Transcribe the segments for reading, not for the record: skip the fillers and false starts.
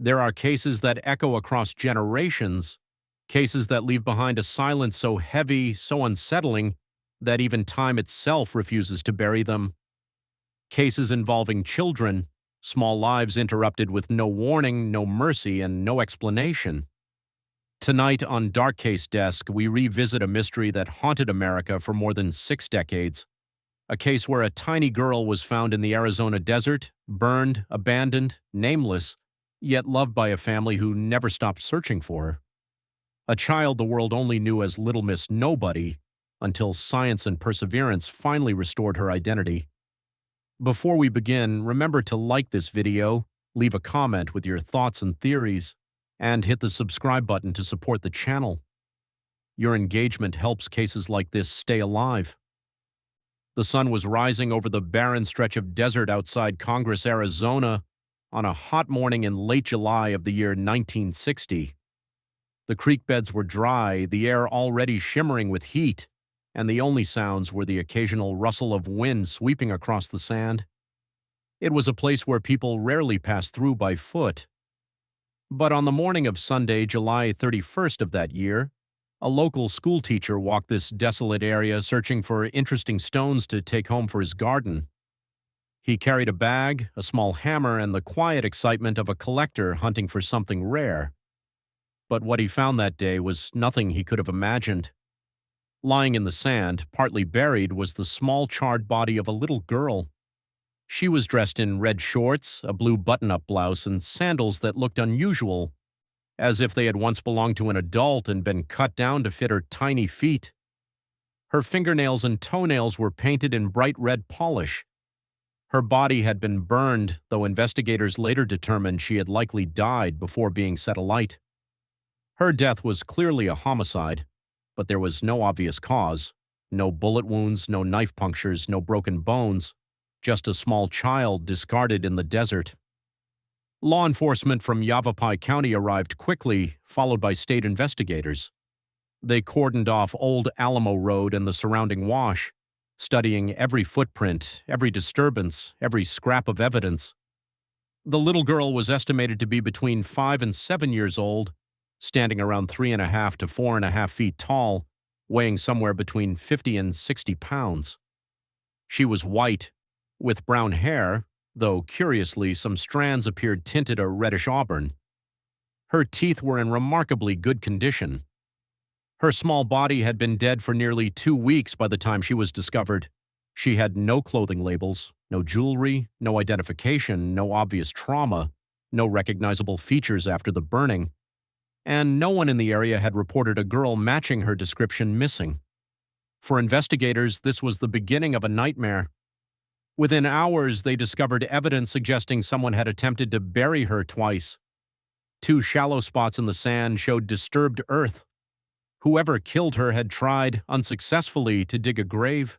There are cases that echo across generations, cases that leave behind a silence so heavy, so unsettling, that even time itself refuses to bury them. Cases involving children, small lives interrupted with no warning, no mercy, and no explanation. Tonight on Darkcasedesk, we revisit a mystery that haunted America for more than 6 decades. A case where a tiny girl was found in the Arizona desert, burned, abandoned, nameless, yet loved by a family who never stopped searching for her. A child the world only knew as Little Miss Nobody, until science and perseverance finally restored her identity. Before we begin, remember to like this video, leave a comment with your thoughts and theories, and hit the subscribe button to support the channel. Your engagement helps cases like this stay alive. The sun was rising over the barren stretch of desert outside Congress, Arizona, on a hot morning in late July of the year 1960. The creek beds were dry, the air already shimmering with heat, and the only sounds were the occasional rustle of wind sweeping across the sand. It was a place where people rarely passed through by foot. But on the morning of Sunday, July 31st of that year, a local schoolteacher walked this desolate area searching for interesting stones to take home for his garden. He carried a bag, a small hammer, and the quiet excitement of a collector hunting for something rare. But what he found that day was nothing he could have imagined. Lying in the sand, partly buried, was the small charred body of a little girl. She was dressed in red shorts, a blue button-up blouse, and sandals that looked unusual, as if they had once belonged to an adult and been cut down to fit her tiny feet. Her fingernails and toenails were painted in bright red polish. Her body had been burned, though investigators later determined she had likely died before being set alight. Her death was clearly a homicide, but there was no obvious cause. No bullet wounds, no knife punctures, no broken bones, just a small child discarded in the desert. Law enforcement from Yavapai County arrived quickly, followed by state investigators. They cordoned off Old Alamo Road and the surrounding wash, studying every footprint, every disturbance, every scrap of evidence. The little girl was estimated to be between 5 and 7 years old, standing around 3.5 to 4.5 feet tall, weighing somewhere between 50 and 60 pounds. She was white, with brown hair, though curiously some strands appeared tinted a reddish auburn. Her teeth were in remarkably good condition. Her small body had been dead for nearly 2 weeks by the time she was discovered. She had no clothing labels, no jewelry, no identification, no obvious trauma, no recognizable features after the burning, and no one in the area had reported a girl matching her description missing. For investigators, this was the beginning of a nightmare. Within hours, they discovered evidence suggesting someone had attempted to bury her twice. 2 shallow spots in the sand showed disturbed earth. Whoever killed her had tried, unsuccessfully, to dig a grave.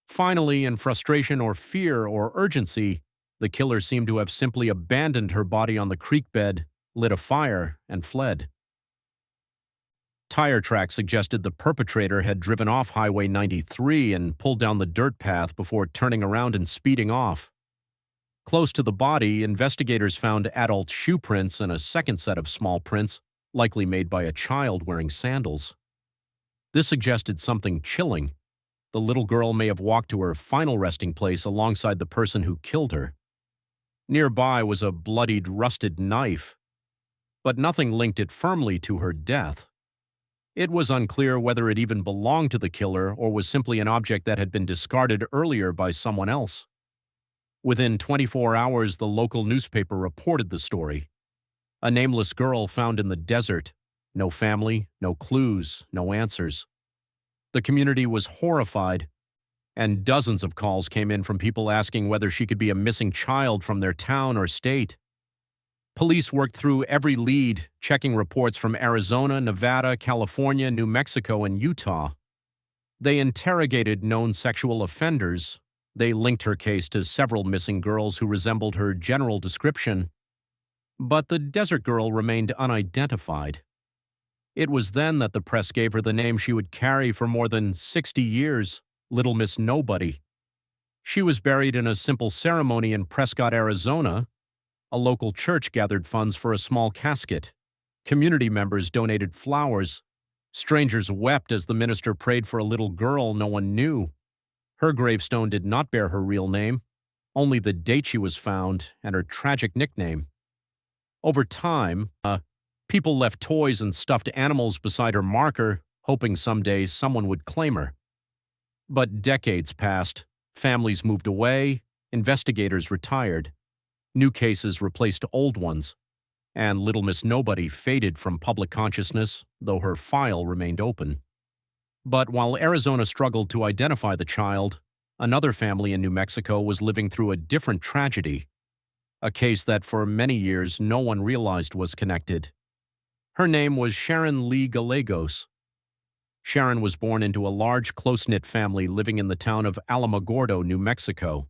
Finally, in frustration or fear or urgency, the killer seemed to have simply abandoned her body on the creek bed, lit a fire, and fled. Tire tracks suggested the perpetrator had driven off Highway 93 and pulled down the dirt path before turning around and speeding off. Close to the body, investigators found adult shoe prints and a second set of small prints, likely made by a child wearing sandals. This suggested something chilling. The little girl may have walked to her final resting place alongside the person who killed her. Nearby was a bloodied, rusted knife, but nothing linked it firmly to her death. It was unclear whether it even belonged to the killer or was simply an object that had been discarded earlier by someone else. Within 24 hours, the local newspaper reported the story. A nameless girl found in the desert. No family, no clues, no answers. The community was horrified, and dozens of calls came in from people asking whether she could be a missing child from their town or state. Police worked through every lead, checking reports from Arizona, Nevada, California, New Mexico, and Utah. They interrogated known sexual offenders. They linked her case to several missing girls who resembled her general description. But the desert girl remained unidentified. It was then that the press gave her the name she would carry for more than 60 years, Little Miss Nobody. She was buried in a simple ceremony in Prescott, Arizona, A local church gathered funds for a small casket. Community members donated flowers. Strangers wept as the minister prayed for a little girl no one knew. Her gravestone did not bear her real name, only the date she was found and her tragic nickname. Over time, people left toys and stuffed animals beside her marker, hoping someday someone would claim her. But decades passed, families moved away, investigators retired, new cases replaced old ones, and Little Miss Nobody faded from public consciousness, though her file remained open. But while Arizona struggled to identify the child, another family in New Mexico was living through a different tragedy, a case that for many years no one realized was connected. Her name was Sharon Lee Gallegos. Sharon was born into a large, close-knit family living in the town of Alamogordo, New Mexico.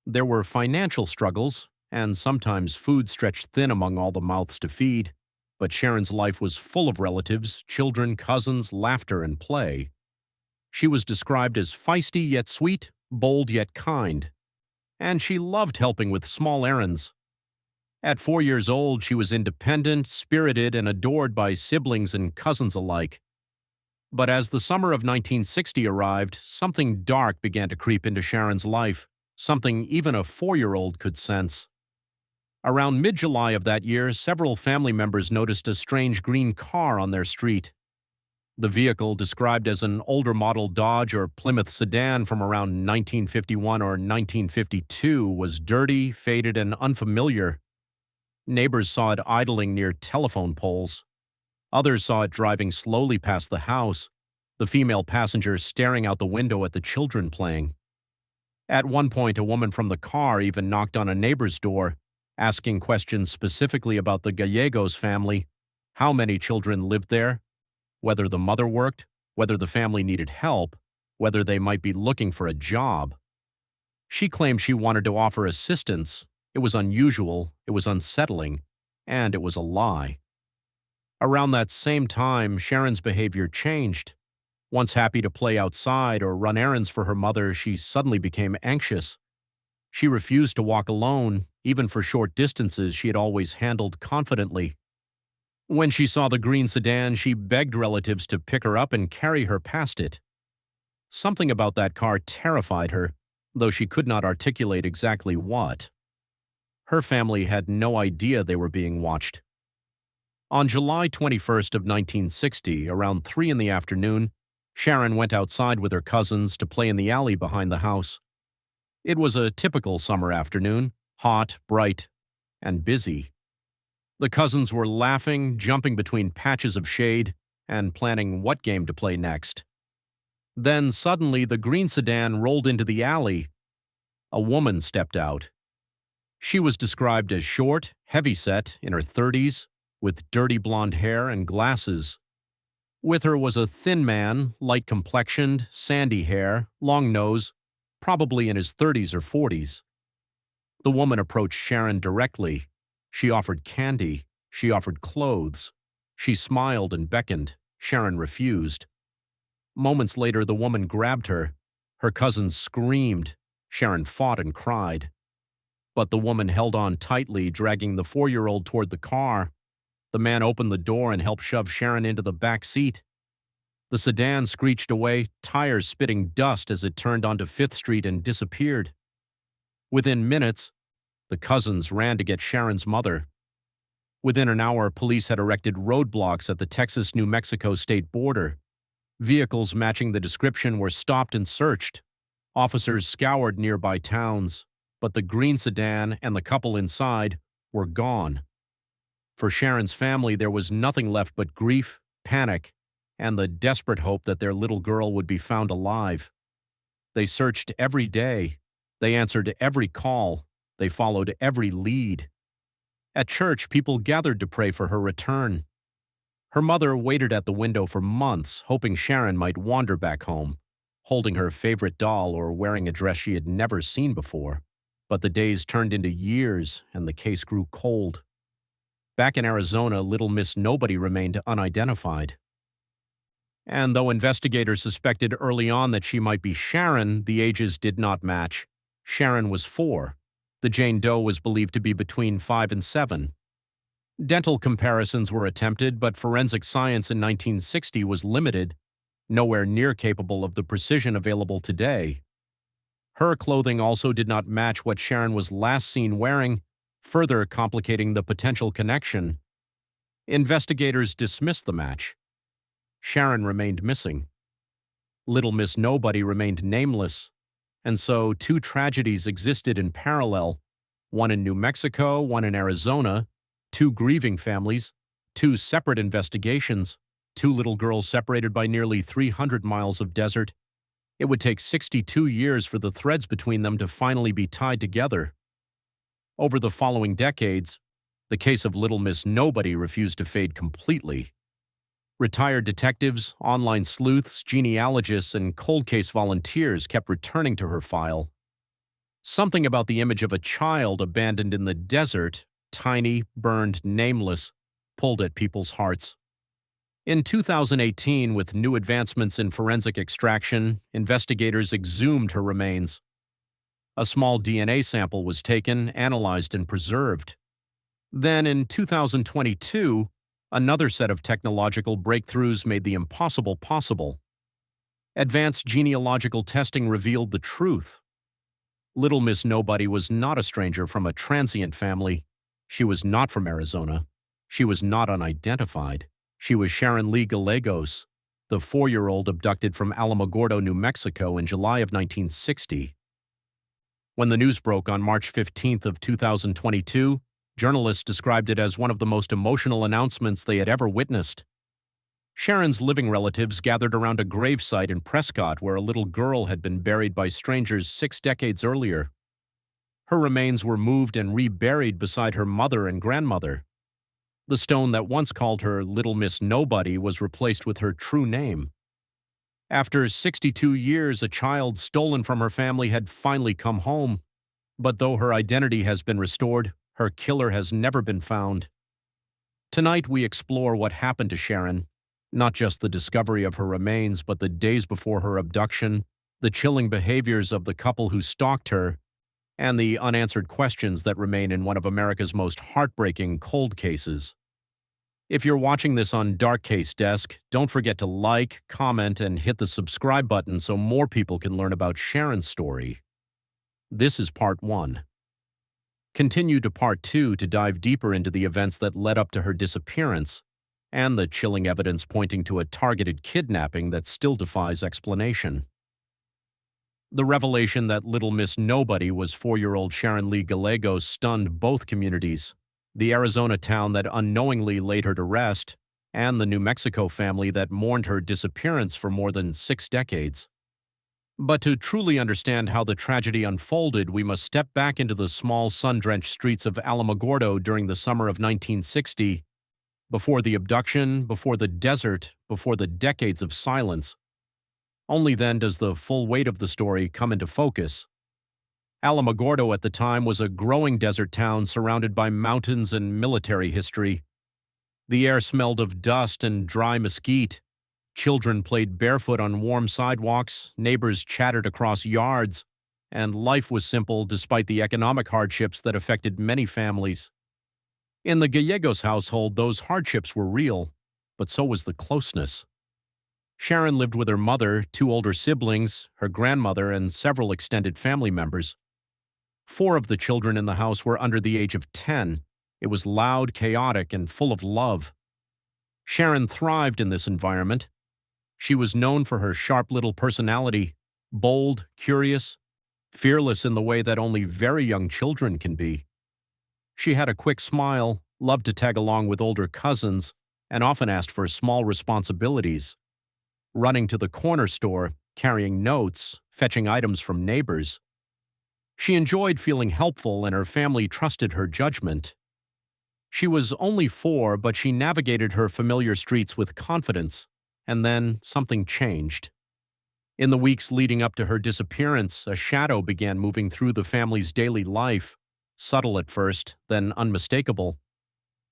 There were financial struggles, and sometimes food stretched thin among all the mouths to feed, but Sharon's life was full of relatives, children, cousins, laughter, and play. She was described as feisty yet sweet, bold yet kind, and she loved helping with small errands. At 4 years old, she was independent, spirited, and adored by siblings and cousins alike. But as the summer of 1960 arrived, something dark began to creep into Sharon's life, something even a 4-year-old could sense. Around mid-July of that year, several family members noticed a strange green car on their street. The vehicle, described as an older model Dodge or Plymouth sedan from around 1951 or 1952, was dirty, faded, and unfamiliar. Neighbors saw it idling near telephone poles. Others saw it driving slowly past the house, the female passenger staring out the window at the children playing. At one point, a woman from the car even knocked on a neighbor's door, asking questions specifically about the Gallegos family, how many children lived there, whether the mother worked, whether the family needed help, whether they might be looking for a job. She claimed she wanted to offer assistance. It was unusual, it was unsettling, and it was a lie. Around that same time, Sharon's behavior changed. Once happy to play outside or run errands for her mother, she suddenly became anxious. She refused to walk alone, even for short distances she had always handled confidently. When she saw the green sedan, she begged relatives to pick her up and carry her past it. Something about that car terrified her, though she could not articulate exactly what. Her family had no idea they were being watched. On July 21st of 1960, around 3 in the afternoon, Sharon went outside with her cousins to play in the alley behind the house. It was a typical summer afternoon, hot, bright, and busy. The cousins were laughing, jumping between patches of shade, and planning what game to play next. Then suddenly the green sedan rolled into the alley. A woman stepped out. She was described as short, heavyset, in her 30s, with dirty blonde hair and glasses. With her was a thin man, light-complexioned, sandy hair, long nose, probably in his 30s or 40s. The woman approached Sharon directly. She offered candy. She offered clothes. She smiled and beckoned. Sharon refused. Moments later, the woman grabbed her. Her cousins screamed. Sharon fought and cried. But the woman held on tightly, dragging the 4-year-old toward the car. The man opened the door and helped shove Sharon into the back seat. The sedan screeched away, tires spitting dust as it turned onto 5th Street and disappeared. Within minutes, the cousins ran to get Sharon's mother. Within an hour, police had erected roadblocks at the Texas-New Mexico state border. Vehicles matching the description were stopped and searched. Officers scoured nearby towns, but the green sedan and the couple inside were gone. For Sharon's family, there was nothing left but grief, panic, and the desperate hope that their little girl would be found alive. They searched every day. They answered every call. They followed every lead. At church, people gathered to pray for her return. Her mother waited at the window for months, hoping Sharon might wander back home, holding her favorite doll or wearing a dress she had never seen before. But the days turned into years, and the case grew cold. Back in Arizona, Little Miss Nobody remained unidentified. And though investigators suspected early on that she might be Sharon, the ages did not match. Sharon was 4. The Jane Doe was believed to be between 5 and 7. Dental comparisons were attempted, but forensic science in 1960 was limited, nowhere near capable of the precision available today. Her clothing also did not match what Sharon was last seen wearing, further complicating the potential connection. Investigators dismissed the match. Sharon remained missing. Little Miss Nobody remained nameless, and so two tragedies existed in parallel, one in New Mexico, one in Arizona, two grieving families, two separate investigations, two little girls separated by nearly 300 miles of desert. It would take 62 years for the threads between them to finally be tied together. Over the following decades, the case of Little Miss Nobody refused to fade completely. Retired detectives, online sleuths, genealogists, and cold case volunteers kept returning to her file. Something about the image of a child abandoned in the desert, tiny, burned, nameless, pulled at people's hearts. In 2018, with new advancements in forensic extraction, investigators exhumed her remains. A small DNA sample was taken, analyzed, and preserved. Then, in 2022, another set of technological breakthroughs made the impossible possible. Advanced genealogical testing revealed the truth. Little Miss Nobody was not a stranger from a transient family. She was not from Arizona. She was not unidentified. She was Sharon Lee Gallegos, the 4-year-old abducted from Alamogordo, New Mexico in July of 1960. When the news broke on March 15th of 2022, journalists described it as one of the most emotional announcements they had ever witnessed. Sharon's living relatives gathered around a gravesite in Prescott where a little girl had been buried by strangers 6 decades earlier. Her remains were moved and reburied beside her mother and grandmother. The stone that once called her Little Miss Nobody was replaced with her true name. After 62 years, a child stolen from her family had finally come home. But though her identity has been restored, her killer has never been found. Tonight we explore what happened to Sharon, not just the discovery of her remains, but the days before her abduction, the chilling behaviors of the couple who stalked her, and the unanswered questions that remain in one of America's most heartbreaking cold cases. If you're watching this on Darkcasedesk, don't forget to like, comment, and hit the subscribe button so more people can learn about Sharon's story. This is part 1. Continue to part 2 to dive deeper into the events that led up to her disappearance and the chilling evidence pointing to a targeted kidnapping that still defies explanation. The revelation that Little Miss Nobody was 4-year-old Sharon Lee Gallegos stunned both communities, the Arizona town that unknowingly laid her to rest, and the New Mexico family that mourned her disappearance for more than 6 decades. But to truly understand how the tragedy unfolded, we must step back into the small, sun-drenched streets of Alamogordo during the summer of 1960, before the abduction, before the desert, before the decades of silence. Only then does the full weight of the story come into focus. Alamogordo at the time was a growing desert town surrounded by mountains and military history. The air smelled of dust and dry mesquite. Children played barefoot on warm sidewalks, neighbors chattered across yards, and life was simple despite the economic hardships that affected many families. In the Gallegos household, those hardships were real, but so was the closeness. Sharon lived with her mother, 2 older siblings, her grandmother, and several extended family members. 4 of the children in the house were under the age of 10. It was loud, chaotic, and full of love. Sharon thrived in this environment. She was known for her sharp little personality, bold, curious, fearless in the way that only very young children can be. She had a quick smile, loved to tag along with older cousins, and often asked for small responsibilities. Running to the corner store, carrying notes, fetching items from neighbors. She enjoyed feeling helpful, and her family trusted her judgment. She was only 4, but she navigated her familiar streets with confidence, and then something changed. In the weeks leading up to her disappearance, a shadow began moving through the family's daily life, subtle at first, then unmistakable.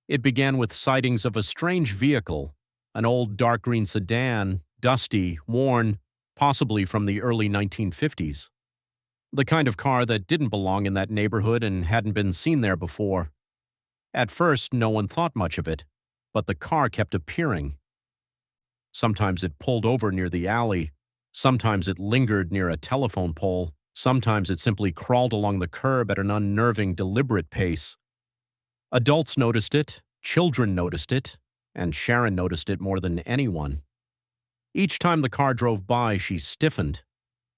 It began with sightings of a strange vehicle, an old dark green sedan, dusty, worn, possibly from the early 1950s. The kind of car that didn't belong in that neighborhood and hadn't been seen there before. At first, no one thought much of it, but the car kept appearing. Sometimes it pulled over near the alley. Sometimes it lingered near a telephone pole. Sometimes it simply crawled along the curb at an unnerving, deliberate pace. Adults noticed it, children noticed it, and Sharon noticed it more than anyone. Each time the car drove by, she stiffened.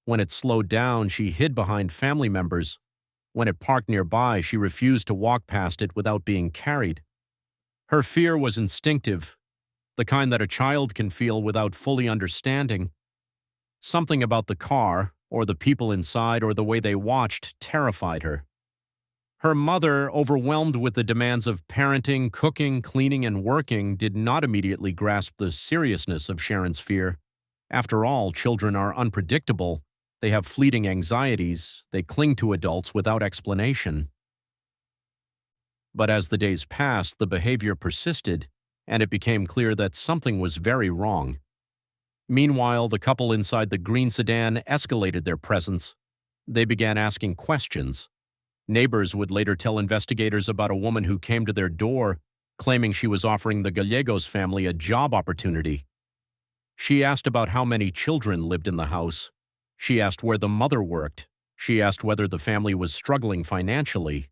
When it slowed down, she hid behind family members. When it parked nearby, she refused to walk past it without being carried. Her fear was instinctive, the kind that a child can feel without fully understanding. Something about the car, or the people inside, or the way they watched, terrified her. Her mother, overwhelmed with the demands of parenting, cooking, cleaning, and working, did not immediately grasp the seriousness of Sharon's fear. After all, children are unpredictable. They have fleeting anxieties. They cling to adults without explanation. But as the days passed, the behavior persisted, and it became clear that something was very wrong. Meanwhile, the couple inside the green sedan escalated their presence. They began asking questions. Neighbors would later tell investigators about a woman who came to their door, claiming she was offering the Gallegos family a job opportunity. She asked about how many children lived in the house. She asked where the mother worked. She asked whether the family was struggling financially.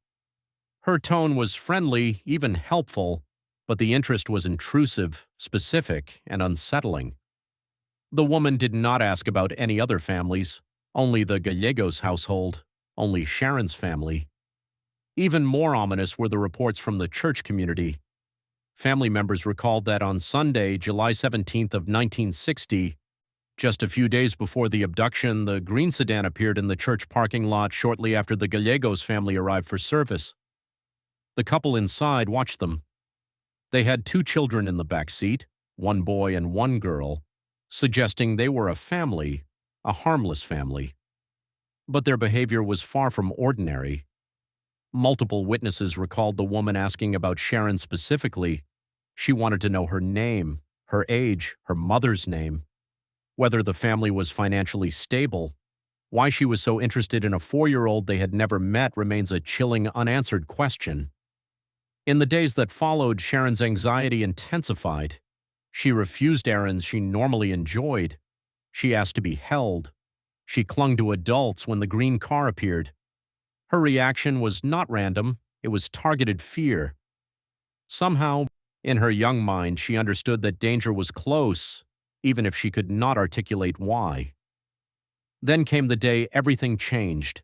Her tone was friendly, even helpful, but the interest was intrusive, specific, and unsettling. The woman did not ask about any other families, only the Gallegos household, only Sharon's family. Even more ominous were the reports from the church community. Family members recalled that on Sunday, July 17th of 1960, just a few days before the abduction, the green sedan appeared in the church parking lot shortly after the Gallegos family arrived for service. The couple inside watched them. They had 2 children in the back seat, 1 boy and 1 girl, suggesting they were a family, a harmless family. But their behavior was far from ordinary. Multiple witnesses recalled the woman asking about Sharon specifically. She wanted to know her name, her age, her mother's name, whether the family was financially stable. Why she was so interested in a 4-year-old they had never met remains a chilling, unanswered question. In the days that followed, Sharon's anxiety intensified. She refused errands she normally enjoyed. She asked to be held. She clung to adults when the green car appeared. Her reaction was not random, it was targeted fear. Somehow, in her young mind, she understood that danger was close, even if she could not articulate why. Then came the day everything changed.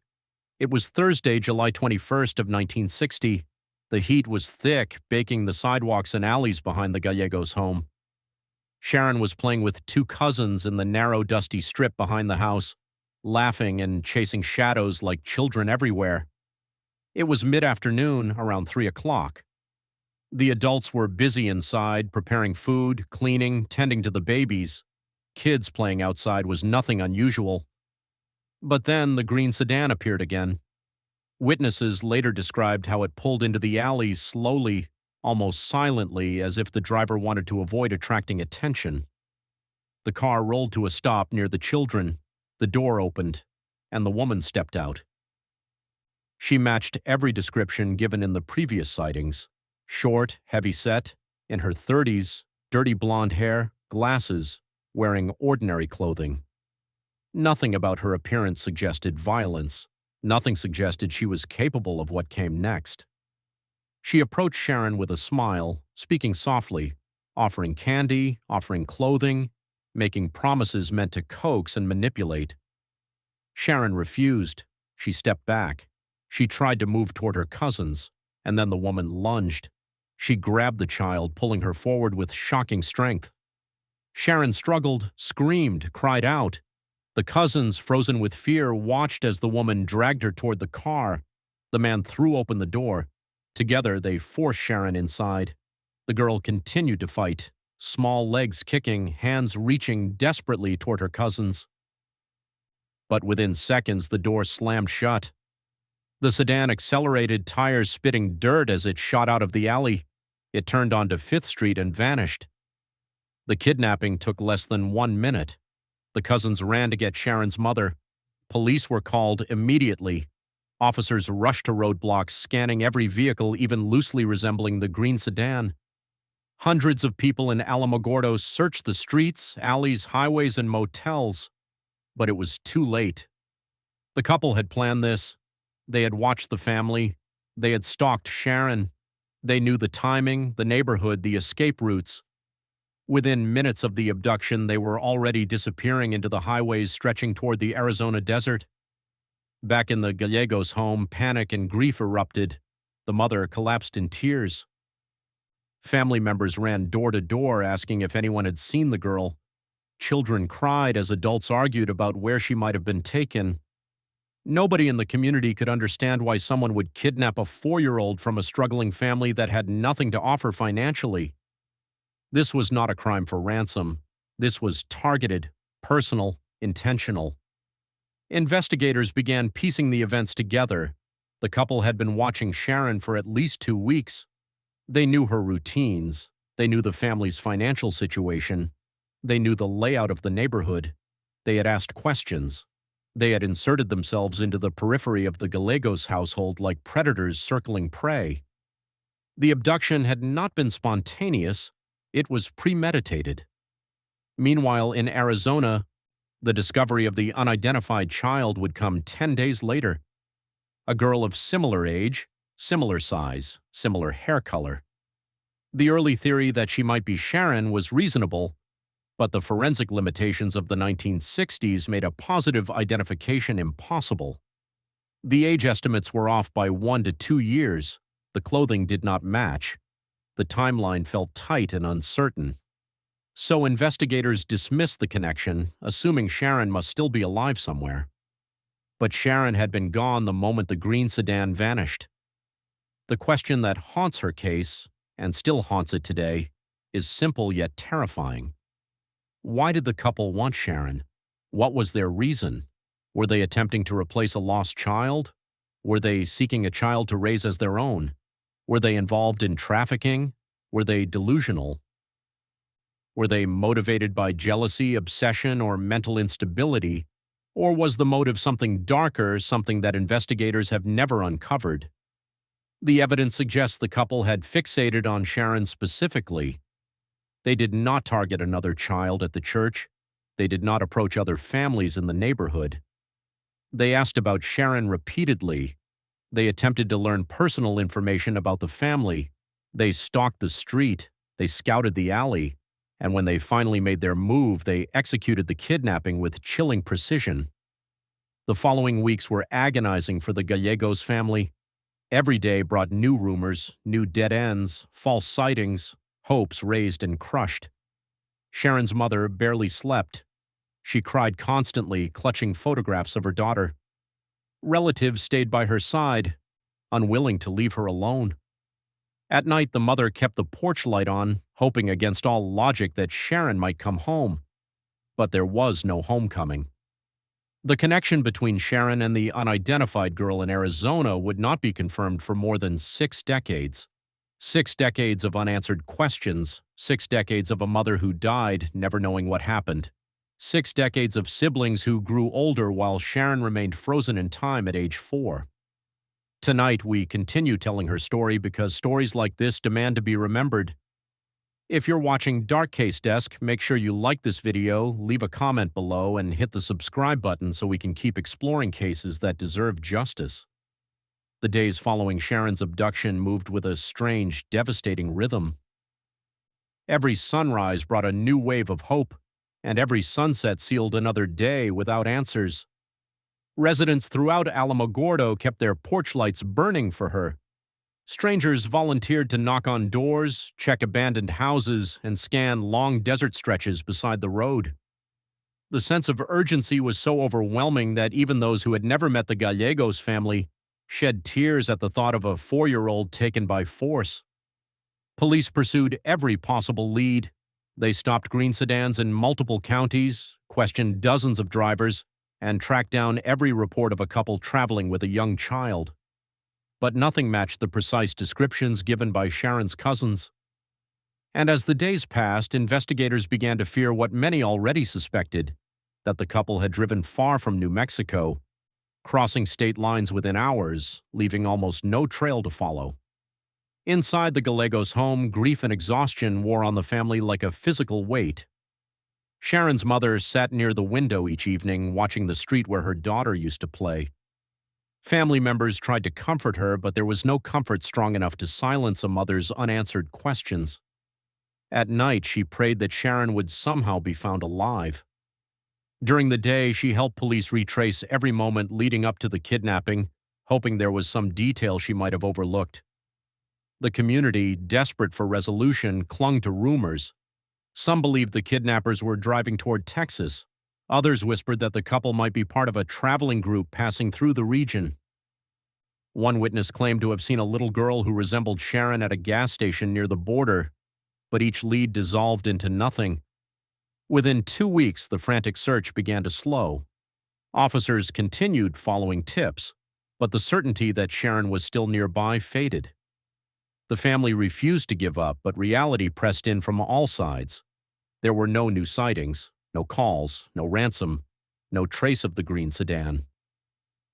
It was Thursday, July 21st of 1960. The heat was thick, baking the sidewalks and alleys behind the Gallegos home. Sharon was playing with 2 cousins in the narrow, dusty strip behind the house, laughing and chasing shadows like children everywhere. It was mid-afternoon, around 3 o'clock. The adults were busy inside, preparing food, cleaning, tending to the babies. Kids playing outside was nothing unusual. But then the green sedan appeared again. Witnesses later described how it pulled into the alley slowly, almost silently, as if the driver wanted to avoid attracting attention. The car rolled to a stop near the children. The door opened, and the woman stepped out. She matched every description given in the previous sightings. Short, heavy-set, in her 30s, dirty blonde hair, glasses, wearing ordinary clothing. Nothing about her appearance suggested violence. Nothing suggested she was capable of what came next. She approached Sharon with a smile, speaking softly, offering candy, offering clothing, making promises meant to coax and manipulate. Sharon refused. She stepped back. She tried to move toward her cousins, and then the woman lunged. She grabbed the child, pulling her forward with shocking strength. Sharon struggled, screamed, cried out. The cousins, frozen with fear, watched as the woman dragged her toward the car. The man threw open the door. Together, they forced Sharon inside. The girl continued to fight, small legs kicking, hands reaching desperately toward her cousins. But within seconds, the door slammed shut. The sedan accelerated, tires spitting dirt as it shot out of the alley. It turned onto 5th Street and vanished. The kidnapping took less than 1 minute. The cousins ran to get Sharon's mother. Police were called immediately. Officers rushed to roadblocks, scanning every vehicle even loosely resembling the green sedan. Hundreds of people in Alamogordo searched the streets, alleys, highways, and motels. But it was too late. The couple had planned this. They had watched the family. They had stalked Sharon. They knew the timing, the neighborhood, the escape routes. Within minutes of the abduction, they were already disappearing into the highways stretching toward the Arizona desert. Back in the Gallegos home, panic and grief erupted. The mother collapsed in tears. Family members ran door to door asking if anyone had seen the girl. Children cried as adults argued about where she might have been taken. Nobody in the community could understand why someone would kidnap a 4-year-old from a struggling family that had nothing to offer financially. This was not a crime for ransom. This was targeted, personal, intentional. Investigators began piecing the events together. The couple had been watching Sharon for at least 2 weeks. They knew her routines. They knew the family's financial situation. They knew the layout of the neighborhood. They had asked questions. They had inserted themselves into the periphery of the Gallegos household like predators circling prey. The abduction had not been spontaneous. It was premeditated. Meanwhile, in Arizona, the discovery of the unidentified child would come 10 days later. A girl of similar age, similar size, similar hair color. The early theory that she might be Sharon was reasonable, but the forensic limitations of the 1960s made a positive identification impossible. The age estimates were off by 1 to 2 years. The clothing did not match. The timeline felt tight and uncertain. So investigators dismissed the connection, assuming Sharon must still be alive somewhere. But Sharon had been gone the moment the green sedan vanished. The question that haunts her case, and still haunts it today, is simple yet terrifying. Why did the couple want Sharon? What was their reason? Were they attempting to replace a lost child? Were they seeking a child to raise as their own? Were they involved in trafficking? Were they delusional? Were they motivated by jealousy, obsession, or mental instability? Or was the motive something darker, something that investigators have never uncovered? The evidence suggests the couple had fixated on Sharon specifically. They did not target another child at the church. They did not approach other families in the neighborhood. They asked about Sharon repeatedly. They attempted to learn personal information about the family. They stalked the street. They scouted the alley. And when they finally made their move, they executed the kidnapping with chilling precision. The following weeks were agonizing for the Gallegos family. Every day brought new rumors, new dead ends, false sightings, hopes raised and crushed. Sharon's mother barely slept. She cried constantly, clutching photographs of her daughter. Relatives stayed by her side, unwilling to leave her alone. At night, the mother kept the porch light on, hoping against all logic that Sharon might come home. But there was no homecoming. The connection between Sharon and the unidentified girl in Arizona would not be confirmed for more than 6 decades. 6 decades of unanswered questions, 6 decades of a mother who died, never knowing what happened. 6 decades of siblings who grew older while Sharon remained frozen in time at age 4. Tonight, we continue telling her story because stories like this demand to be remembered. If you're watching Dark Case Desk, make sure you like this video, leave a comment below, and hit the subscribe button so we can keep exploring cases that deserve justice. The days following Sharon's abduction moved with a strange, devastating rhythm. Every sunrise brought a new wave of hope, and every sunset sealed another day without answers. Residents throughout Alamogordo kept their porch lights burning for her. Strangers volunteered to knock on doors, check abandoned houses, and scan long desert stretches beside the road. The sense of urgency was so overwhelming that even those who had never met the Gallegos family shed tears at the thought of a 4-year-old taken by force. Police pursued every possible lead. They stopped green sedans in multiple counties, questioned dozens of drivers, and tracked down every report of a couple traveling with a young child. But nothing matched the precise descriptions given by Sharon's cousins. And as the days passed, investigators began to fear what many already suspected. that the couple had driven far from New Mexico, crossing state lines within hours, leaving almost no trail to follow. Inside the Gallegos home, grief and exhaustion wore on the family like a physical weight. Sharon's mother sat near the window each evening, watching the street where her daughter used to play. Family members tried to comfort her, but there was no comfort strong enough to silence a mother's unanswered questions. At night, she prayed that Sharon would somehow be found alive. During the day, she helped police retrace every moment leading up to the kidnapping, hoping there was some detail she might have overlooked. The community, desperate for resolution, clung to rumors. Some believed the kidnappers were driving toward Texas. Others whispered that the couple might be part of a traveling group passing through the region. One witness claimed to have seen a little girl who resembled Sharon at a gas station near the border, but each lead dissolved into nothing. Within 2 weeks, the frantic search began to slow. Officers continued following tips, but the certainty that Sharon was still nearby faded. The family refused to give up, but reality pressed in from all sides. There were no new sightings, no calls, no ransom, no trace of the green sedan.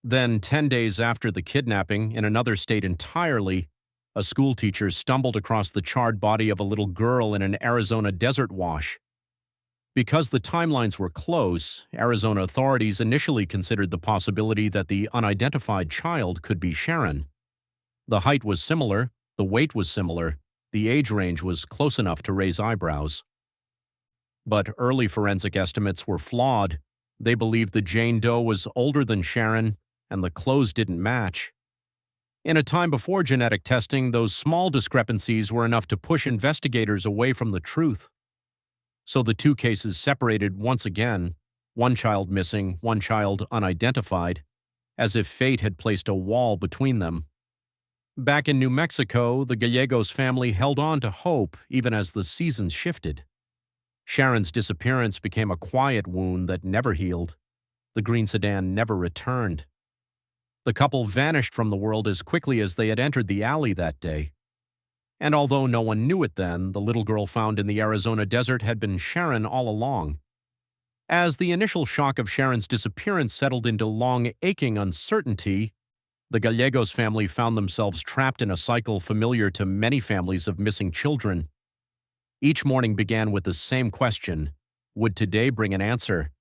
Then, 10 days after the kidnapping, in another state entirely, a schoolteacher stumbled across the charred body of a little girl in an Arizona desert wash. Because the timelines were close, Arizona authorities initially considered the possibility that the unidentified child could be Sharon. The height was similar, the weight was similar, the age range was close enough to raise eyebrows. But early forensic estimates were flawed. They believed the Jane Doe was older than Sharon, and the clothes didn't match. In a time before genetic testing, those small discrepancies were enough to push investigators away from the truth. So the two cases separated once again, one child missing, one child unidentified, as if fate had placed a wall between them. Back in New Mexico, the Gallegos family held on to hope even as the seasons shifted. Sharon's disappearance became a quiet wound that never healed. The green sedan never returned. The couple vanished from the world as quickly as they had entered the alley that day. And although no one knew it then, the little girl found in the Arizona desert had been Sharon all along. As the initial shock of Sharon's disappearance settled into long, aching uncertainty, the Gallegos family found themselves trapped in a cycle familiar to many families of missing children. Each morning began with the same question, would today bring an answer?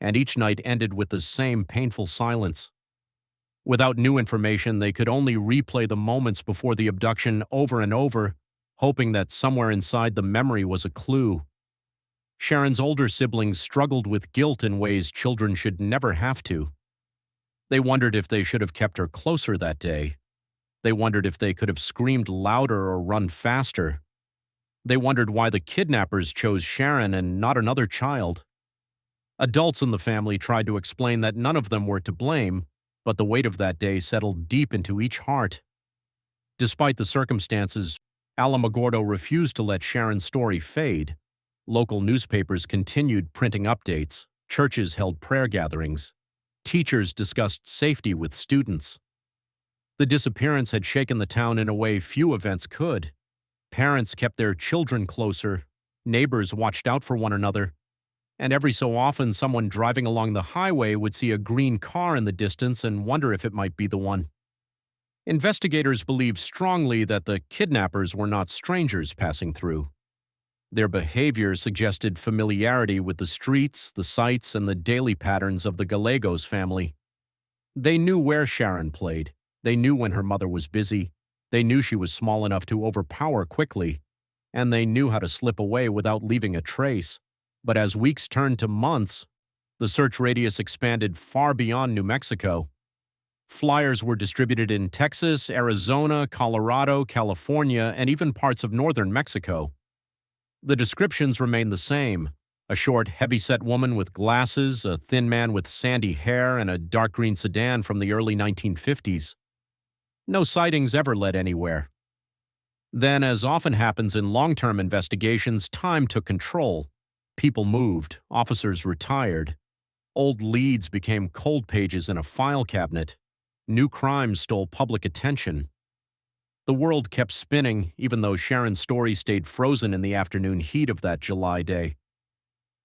And each night ended with the same painful silence. Without new information, they could only replay the moments before the abduction over and over, hoping that somewhere inside the memory was a clue. Sharon's older siblings struggled with guilt in ways children should never have to. They wondered if they should have kept her closer that day. They wondered if they could have screamed louder or run faster. They wondered why the kidnappers chose Sharon and not another child. Adults in the family tried to explain that none of them were to blame, but the weight of that day settled deep into each heart. Despite the circumstances, Alamogordo refused to let Sharon's story fade. Local newspapers continued printing updates, churches held prayer gatherings, teachers discussed safety with students. The disappearance had shaken the town in a way few events could. Parents kept their children closer, neighbors watched out for one another, and every so often someone driving along the highway would see a green car in the distance and wonder if it might be the one. Investigators believed strongly that the kidnappers were not strangers passing through. Their behavior suggested familiarity with the streets, the sights, and the daily patterns of the Gallegos family. They knew where Sharon played. They knew when her mother was busy. They knew she was small enough to overpower quickly. And they knew how to slip away without leaving a trace. But as weeks turned to months, the search radius expanded far beyond New Mexico. Flyers were distributed in Texas, Arizona, Colorado, California, and even parts of northern Mexico. The descriptions remained the same: a short, heavy-set woman with glasses, a thin man with sandy hair, and a dark green sedan from the early 1950s. No sightings ever led anywhere. Then, as often happens in long-term investigations, time took control. People moved, officers retired. Old leads became cold pages in a file cabinet. New crimes stole public attention. The world kept spinning, even though Sharon's story stayed frozen in the afternoon heat of that July day.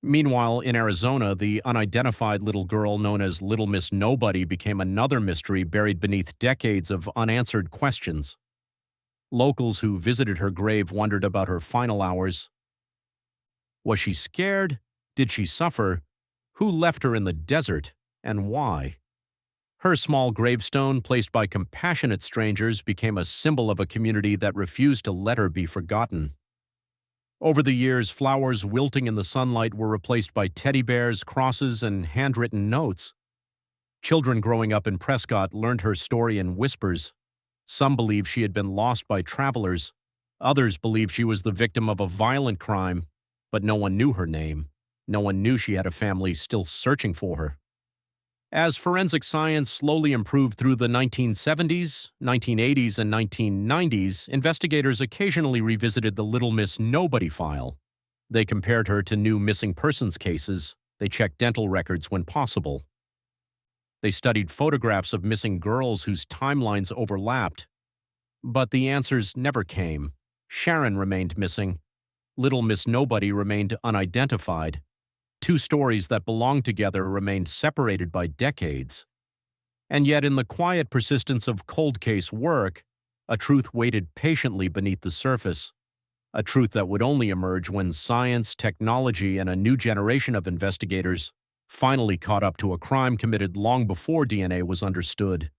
Meanwhile, in Arizona, the unidentified little girl known as Little Miss Nobody became another mystery buried beneath decades of unanswered questions. Locals who visited her grave wondered about her final hours. Was she scared? Did she suffer? Who left her in the desert, and why? Her small gravestone, placed by compassionate strangers, became a symbol of a community that refused to let her be forgotten. Over the years, flowers wilting in the sunlight were replaced by teddy bears, crosses, and handwritten notes. Children growing up in Prescott learned her story in whispers. Some believe she had been lost by travelers. Others believe she was the victim of a violent crime, but no one knew her name. No one knew she had a family still searching for her. As forensic science slowly improved through the 1970s, 1980s, and 1990s, investigators occasionally revisited the Little Miss Nobody file. They compared her to new missing persons cases. They checked dental records when possible. They studied photographs of missing girls whose timelines overlapped. But the answers never came. Sharon remained missing. Little Miss Nobody remained unidentified. Two stories that belonged together remained separated by decades. And yet, in the quiet persistence of cold case work, a truth waited patiently beneath the surface, a truth that would only emerge when science, technology, and a new generation of investigators finally caught up to a crime committed long before DNA was understood.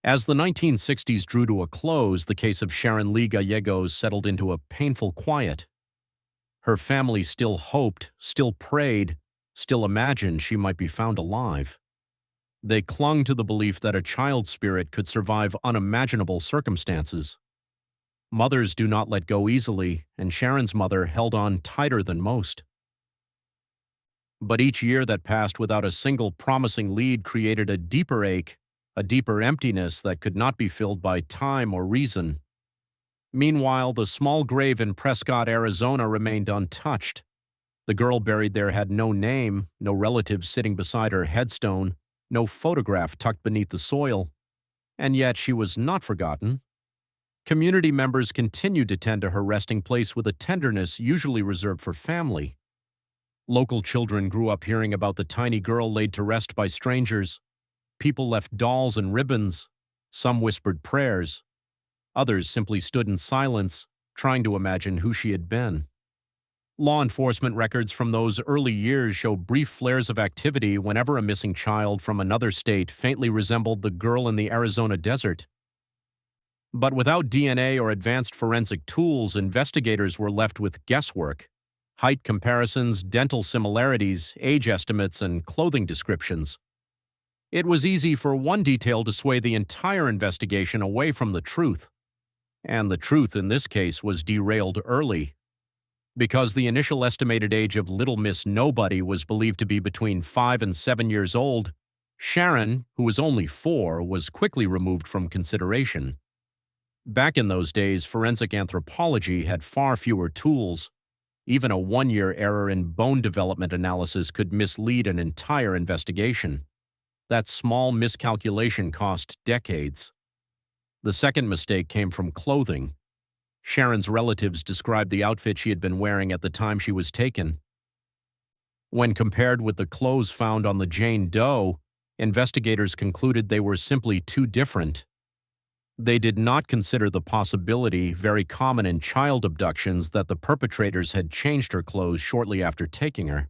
As the 1960s drew to a close, the case of Sharon Lee Gallegos settled into a painful quiet. Her family still hoped, still prayed, still imagined she might be found alive. They clung to the belief that a child's spirit could survive unimaginable circumstances. Mothers do not let go easily, and Sharon's mother held on tighter than most. But each year that passed without a single promising lead created a deeper ache, a deeper emptiness that could not be filled by time or reason. Meanwhile, the small grave in Prescott, Arizona remained untouched. The girl buried there had no name, no relatives sitting beside her headstone, no photograph tucked beneath the soil. And yet she was not forgotten. Community members continued to tend to her resting place with a tenderness usually reserved for family. Local children grew up hearing about the tiny girl laid to rest by strangers. People left dolls and ribbons. Some whispered prayers. Others simply stood in silence, trying to imagine who she had been. Law enforcement records from those early years show brief flares of activity whenever a missing child from another state faintly resembled the girl in the Arizona desert. But without DNA or advanced forensic tools, investigators were left with guesswork. Height comparisons, dental similarities, age estimates, and clothing descriptions. It was easy for one detail to sway the entire investigation away from the truth. And the truth in this case was derailed early. Because the initial estimated age of Little Miss Nobody was believed to be between 5 and 7 years old, Sharon, who was only 4, was quickly removed from consideration. Back in those days, forensic anthropology had far fewer tools. Even a 1-year error in bone development analysis could mislead an entire investigation. That small miscalculation cost decades. The second mistake came from clothing. Sharon's relatives described the outfit she had been wearing at the time she was taken. When compared with the clothes found on the Jane Doe, investigators concluded they were simply too different. They did not consider the possibility, very common in child abductions, that the perpetrators had changed her clothes shortly after taking her.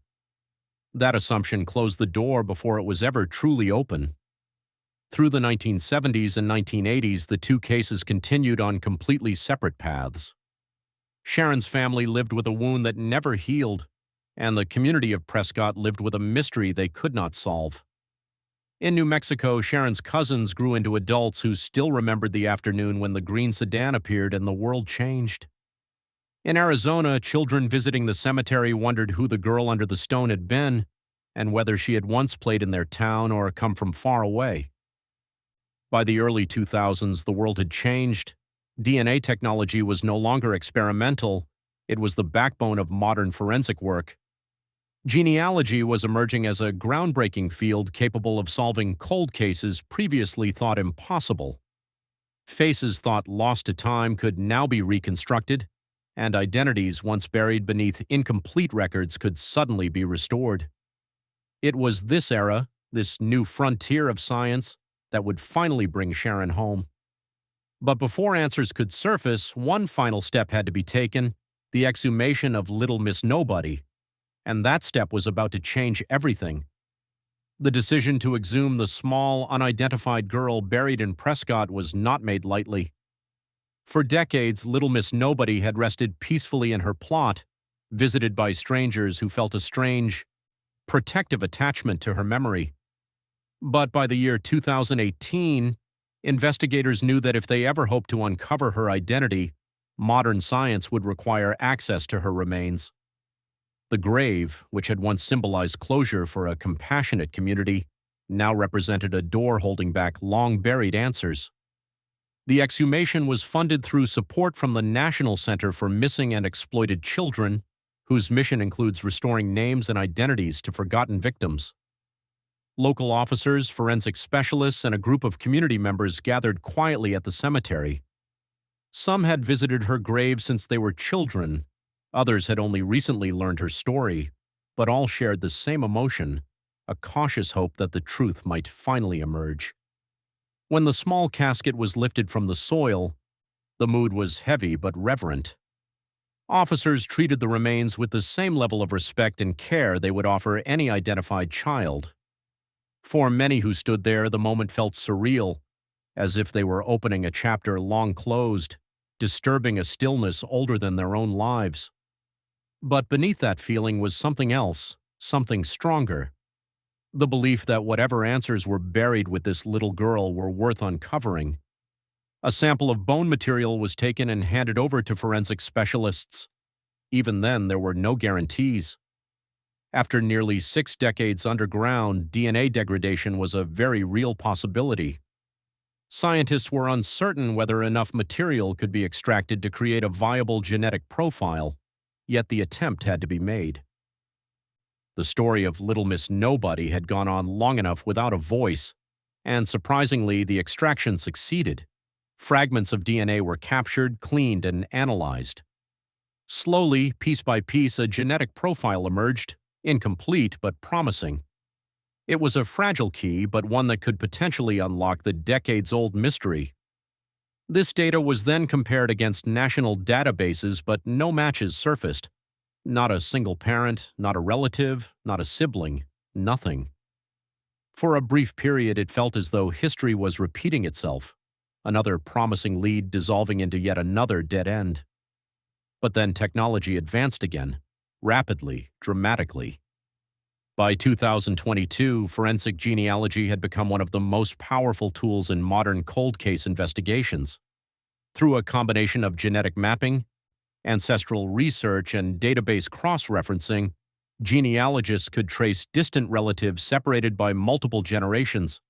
That assumption closed the door before it was ever truly open. Through the 1970s and 1980s, the two cases continued on completely separate paths. Sharon's family lived with a wound that never healed, and the community of Prescott lived with a mystery they could not solve. In New Mexico, Sharon's cousins grew into adults who still remembered the afternoon when the green sedan appeared and the world changed. In Arizona, children visiting the cemetery wondered who the girl under the stone had been and whether she had once played in their town or come from far away. By the early 2000s, the world had changed. DNA technology was no longer experimental. It was the backbone of modern forensic work. Genealogy was emerging as a groundbreaking field capable of solving cold cases previously thought impossible. Faces thought lost to time could now be reconstructed. and identities once buried beneath incomplete records could suddenly be restored. It was this era, this new frontier of science, that would finally bring Sharon home. But before answers could surface, one final step had to be taken: the exhumation of Little Miss Nobody. And that step was about to change everything. The decision to exhume the small, unidentified girl buried in Prescott was not made lightly. For decades, Little Miss Nobody had rested peacefully in her plot, visited by strangers who felt a strange, protective attachment to her memory. But by the year 2018, investigators knew that if they ever hoped to uncover her identity, modern science would require access to her remains. The grave, which had once symbolized closure for a compassionate community, now represented a door holding back long-buried answers. The exhumation was funded through support from the National Center for Missing and Exploited Children, whose mission includes restoring names and identities to forgotten victims. Local officers, forensic specialists, and a group of community members gathered quietly at the cemetery. Some had visited her grave since they were children. Others had only recently learned her story, but all shared the same emotion, a cautious hope that the truth might finally emerge. When the small casket was lifted from the soil, the mood was heavy but reverent. Officers treated the remains with the same level of respect and care they would offer any identified child. For many who stood there, the moment felt surreal, as if they were opening a chapter long closed, disturbing a stillness older than their own lives. But beneath that feeling was something else, something stronger. The belief that whatever answers were buried with this little girl were worth uncovering. A sample of bone material was taken and handed over to forensic specialists. Even then, there were no guarantees. After nearly 6 decades underground, DNA degradation was a very real possibility. Scientists were uncertain whether enough material could be extracted to create a viable genetic profile, yet the attempt had to be made. The story of Little Miss Nobody had gone on long enough without a voice, and surprisingly, the extraction succeeded. Fragments of DNA were captured, cleaned, and analyzed. Slowly, piece by piece, a genetic profile emerged, incomplete but promising. It was a fragile key, but one that could potentially unlock the decades-old mystery. This data was then compared against national databases, but no matches surfaced. Not a single parent, not a relative, not a sibling, nothing. For a brief period, it felt as though history was repeating itself, another promising lead dissolving into yet another dead end. But then technology advanced again, rapidly, dramatically. By 2022, forensic genealogy had become one of the most powerful tools in modern cold case investigations. Through a combination of genetic mapping, ancestral research, and database cross-referencing, genealogists could trace distant relatives separated by multiple generations.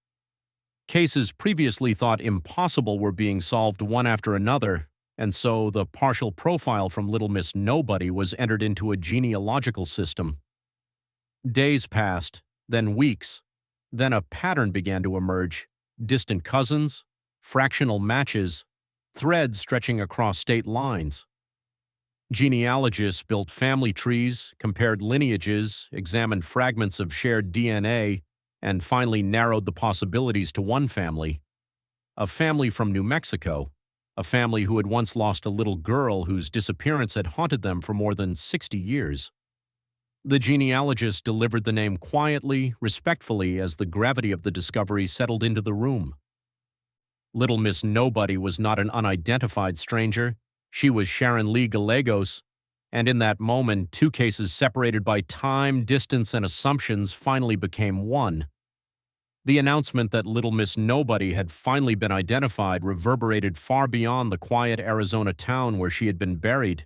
Cases previously thought impossible were being solved one after another, and so the partial profile from Little Miss Nobody was entered into a genealogical system. Days passed, then weeks, then a pattern began to emerge: distant cousins, fractional matches, threads stretching across state lines. Genealogists built family trees, compared lineages, examined fragments of shared DNA, and finally narrowed the possibilities to one family. A family from New Mexico, a family who had once lost a little girl whose disappearance had haunted them for more than 60 years. The genealogist delivered the name quietly, respectfully, as the gravity of the discovery settled into the room. Little Miss Nobody was not an unidentified stranger. She was Sharon Lee Gallegos, and in that moment, two cases separated by time, distance, and assumptions finally became one. The announcement that Little Miss Nobody had finally been identified reverberated far beyond the quiet Arizona town where she had been buried.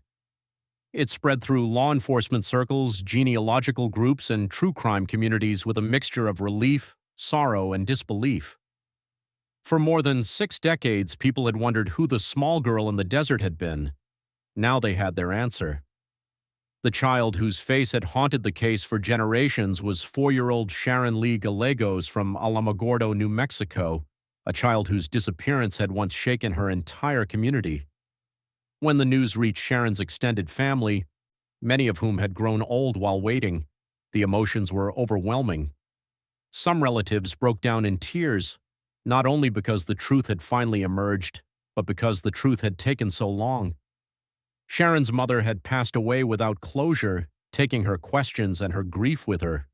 It spread through law enforcement circles, genealogical groups, and true crime communities with a mixture of relief, sorrow, and disbelief. For more than 6 decades, people had wondered who the small girl in the desert had been. Now they had their answer. The child whose face had haunted the case for generations was 4-year-old Sharon Lee Gallegos from Alamogordo, New Mexico, a child whose disappearance had once shaken her entire community. When the news reached Sharon's extended family, many of whom had grown old while waiting, the emotions were overwhelming. Some relatives broke down in tears, not only because the truth had finally emerged, but because the truth had taken so long. Sharon's mother had passed away without closure, taking her questions and her grief with her.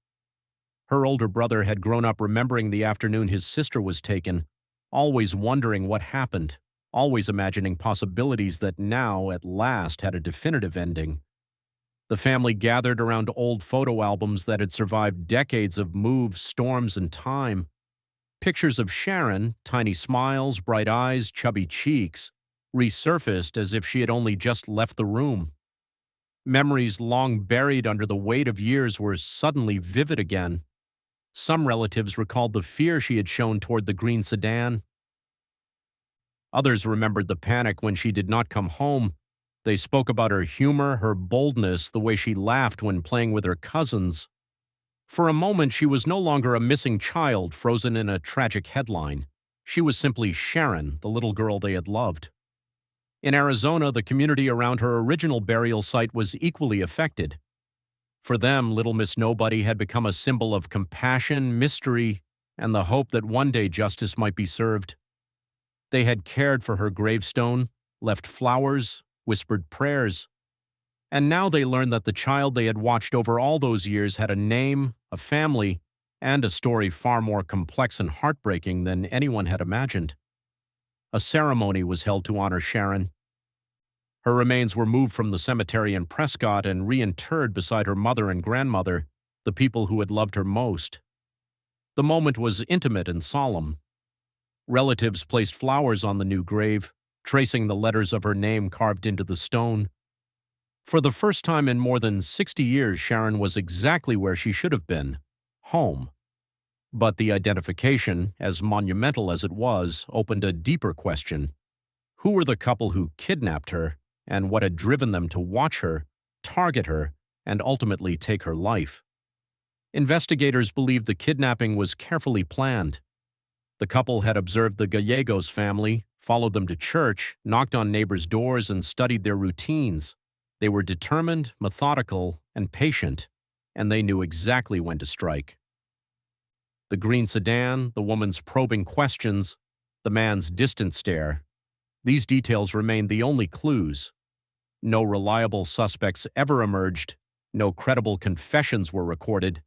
Her older brother had grown up remembering the afternoon his sister was taken, always wondering what happened, always imagining possibilities that now, at last, had a definitive ending. The family gathered around old photo albums that had survived decades of moves, storms, and time. Pictures of Sharon, tiny smiles, bright eyes, chubby cheeks, resurfaced as if she had only just left the room. Memories long buried under the weight of years were suddenly vivid again. Some relatives recalled the fear she had shown toward the green sedan. Others remembered the panic when she did not come home. They spoke about her humor, her boldness, the way she laughed when playing with her cousins. For a moment, she was no longer a missing child frozen in a tragic headline. She was simply Sharon, the little girl they had loved. In Arizona, the community around her original burial site was equally affected. For them, Little Miss Nobody had become a symbol of compassion, mystery, and the hope that one day justice might be served. They had cared for her gravestone, left flowers, whispered prayers. And now they learned that the child they had watched over all those years had a name, a family, and a story far more complex and heartbreaking than anyone had imagined. A ceremony was held to honor Sharon. Her remains were moved from the cemetery in Prescott and reinterred beside her mother and grandmother, the people who had loved her most. The moment was intimate and solemn. Relatives placed flowers on the new grave, tracing the letters of her name carved into the stone. For the first time in more than 60 years, Sharon was exactly where she should have been, home. But the identification, as monumental as it was, opened a deeper question. Who were the couple who kidnapped her, and what had driven them to watch her, target her, and ultimately take her life? Investigators believed the kidnapping was carefully planned. The couple had observed the Gallegos family, followed them to church, knocked on neighbors' doors, and studied their routines. They were determined, methodical, and patient, and they knew exactly when to strike. The green sedan, the woman's probing questions, the man's distant stare. These details remained the only clues. No reliable suspects ever emerged, no credible confessions were recorded,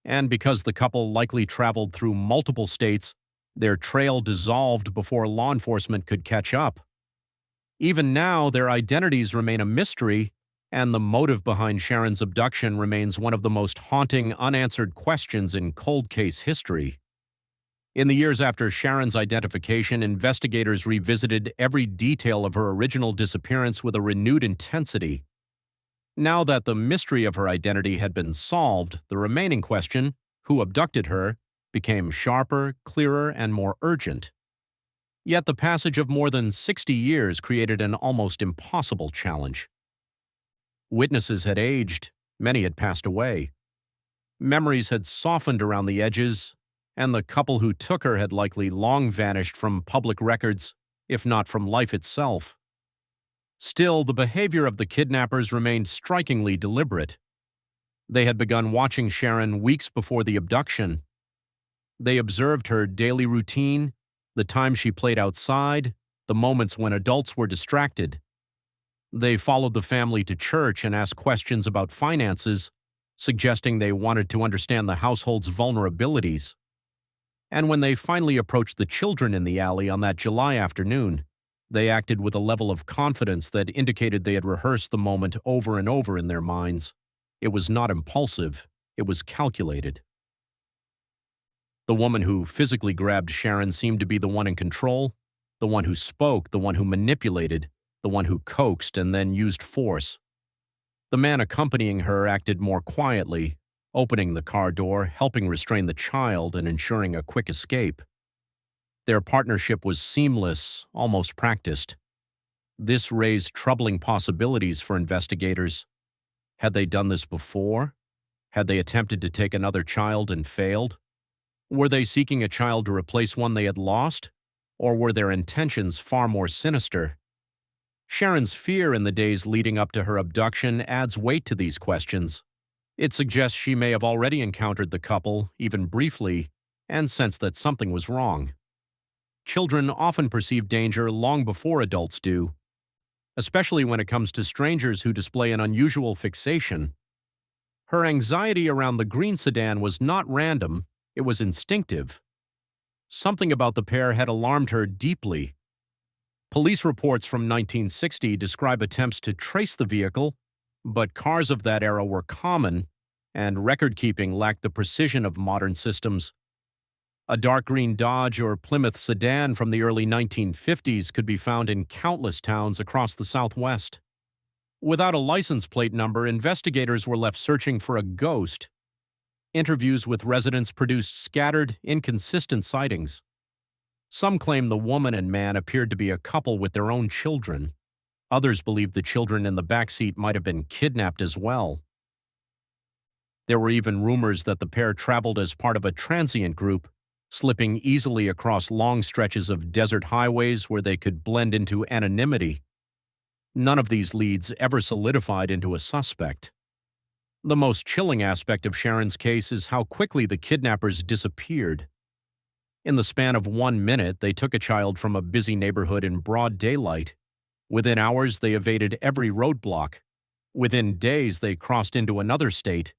and because the couple likely traveled through multiple states, their trail dissolved before law enforcement could catch up. Even now, their identities remain a mystery, and the motive behind Sharon's abduction remains one of the most haunting, unanswered questions in cold case history. In the years after Sharon's identification, investigators revisited every detail of her original disappearance with a renewed intensity. Now that the mystery of her identity had been solved, the remaining question, who abducted her, became sharper, clearer, and more urgent. Yet the passage of more than 60 years created an almost impossible challenge. Witnesses had aged, many had passed away. Memories had softened around the edges, and the couple who took her had likely long vanished from public records, if not from life itself. Still, the behavior of the kidnappers remained strikingly deliberate. They had begun watching Sharon weeks before the abduction. They observed her daily routine, the time she played outside, the moments when adults were distracted. They followed the family to church and asked questions about finances, suggesting they wanted to understand the household's vulnerabilities. And when they finally approached the children in the alley on that July afternoon, they acted with a level of confidence that indicated they had rehearsed the moment over and over in their minds. It was not impulsive, it was calculated. The woman who physically grabbed Sharon seemed to be the one in control, the one who spoke, the one who manipulated, the one who coaxed and then used force. The man accompanying her acted more quietly, opening the car door, helping restrain the child, and ensuring a quick escape. Their partnership was seamless, almost practiced. This raised troubling possibilities for investigators. Had they done this before? Had they attempted to take another child and failed? Were they seeking a child to replace one they had lost? Or were their intentions far more sinister? Sharon's fear in the days leading up to her abduction adds weight to these questions. It suggests she may have already encountered the couple, even briefly, and sensed that something was wrong. Children often perceive danger long before adults do, especially when it comes to strangers who display an unusual fixation. Her anxiety around the green sedan was not random, it was instinctive. Something about the pair had alarmed her deeply. Police reports from 1960 describe attempts to trace the vehicle, but cars of that era were common, and record-keeping lacked the precision of modern systems. A dark green Dodge or Plymouth sedan from the early 1950s could be found in countless towns across the Southwest. Without a license plate number, investigators were left searching for a ghost. Interviews with residents produced scattered, inconsistent sightings. Some claim the woman and man appeared to be a couple with their own children. Others believed the children in the backseat might have been kidnapped as well. There were even rumors that the pair traveled as part of a transient group, slipping easily across long stretches of desert highways where they could blend into anonymity. None of these leads ever solidified into a suspect. The most chilling aspect of Sharon's case is how quickly the kidnappers disappeared. In the span of 1 minute, they took a child from a busy neighborhood in broad daylight. Within hours, they evaded every roadblock. Within days, they crossed into another state.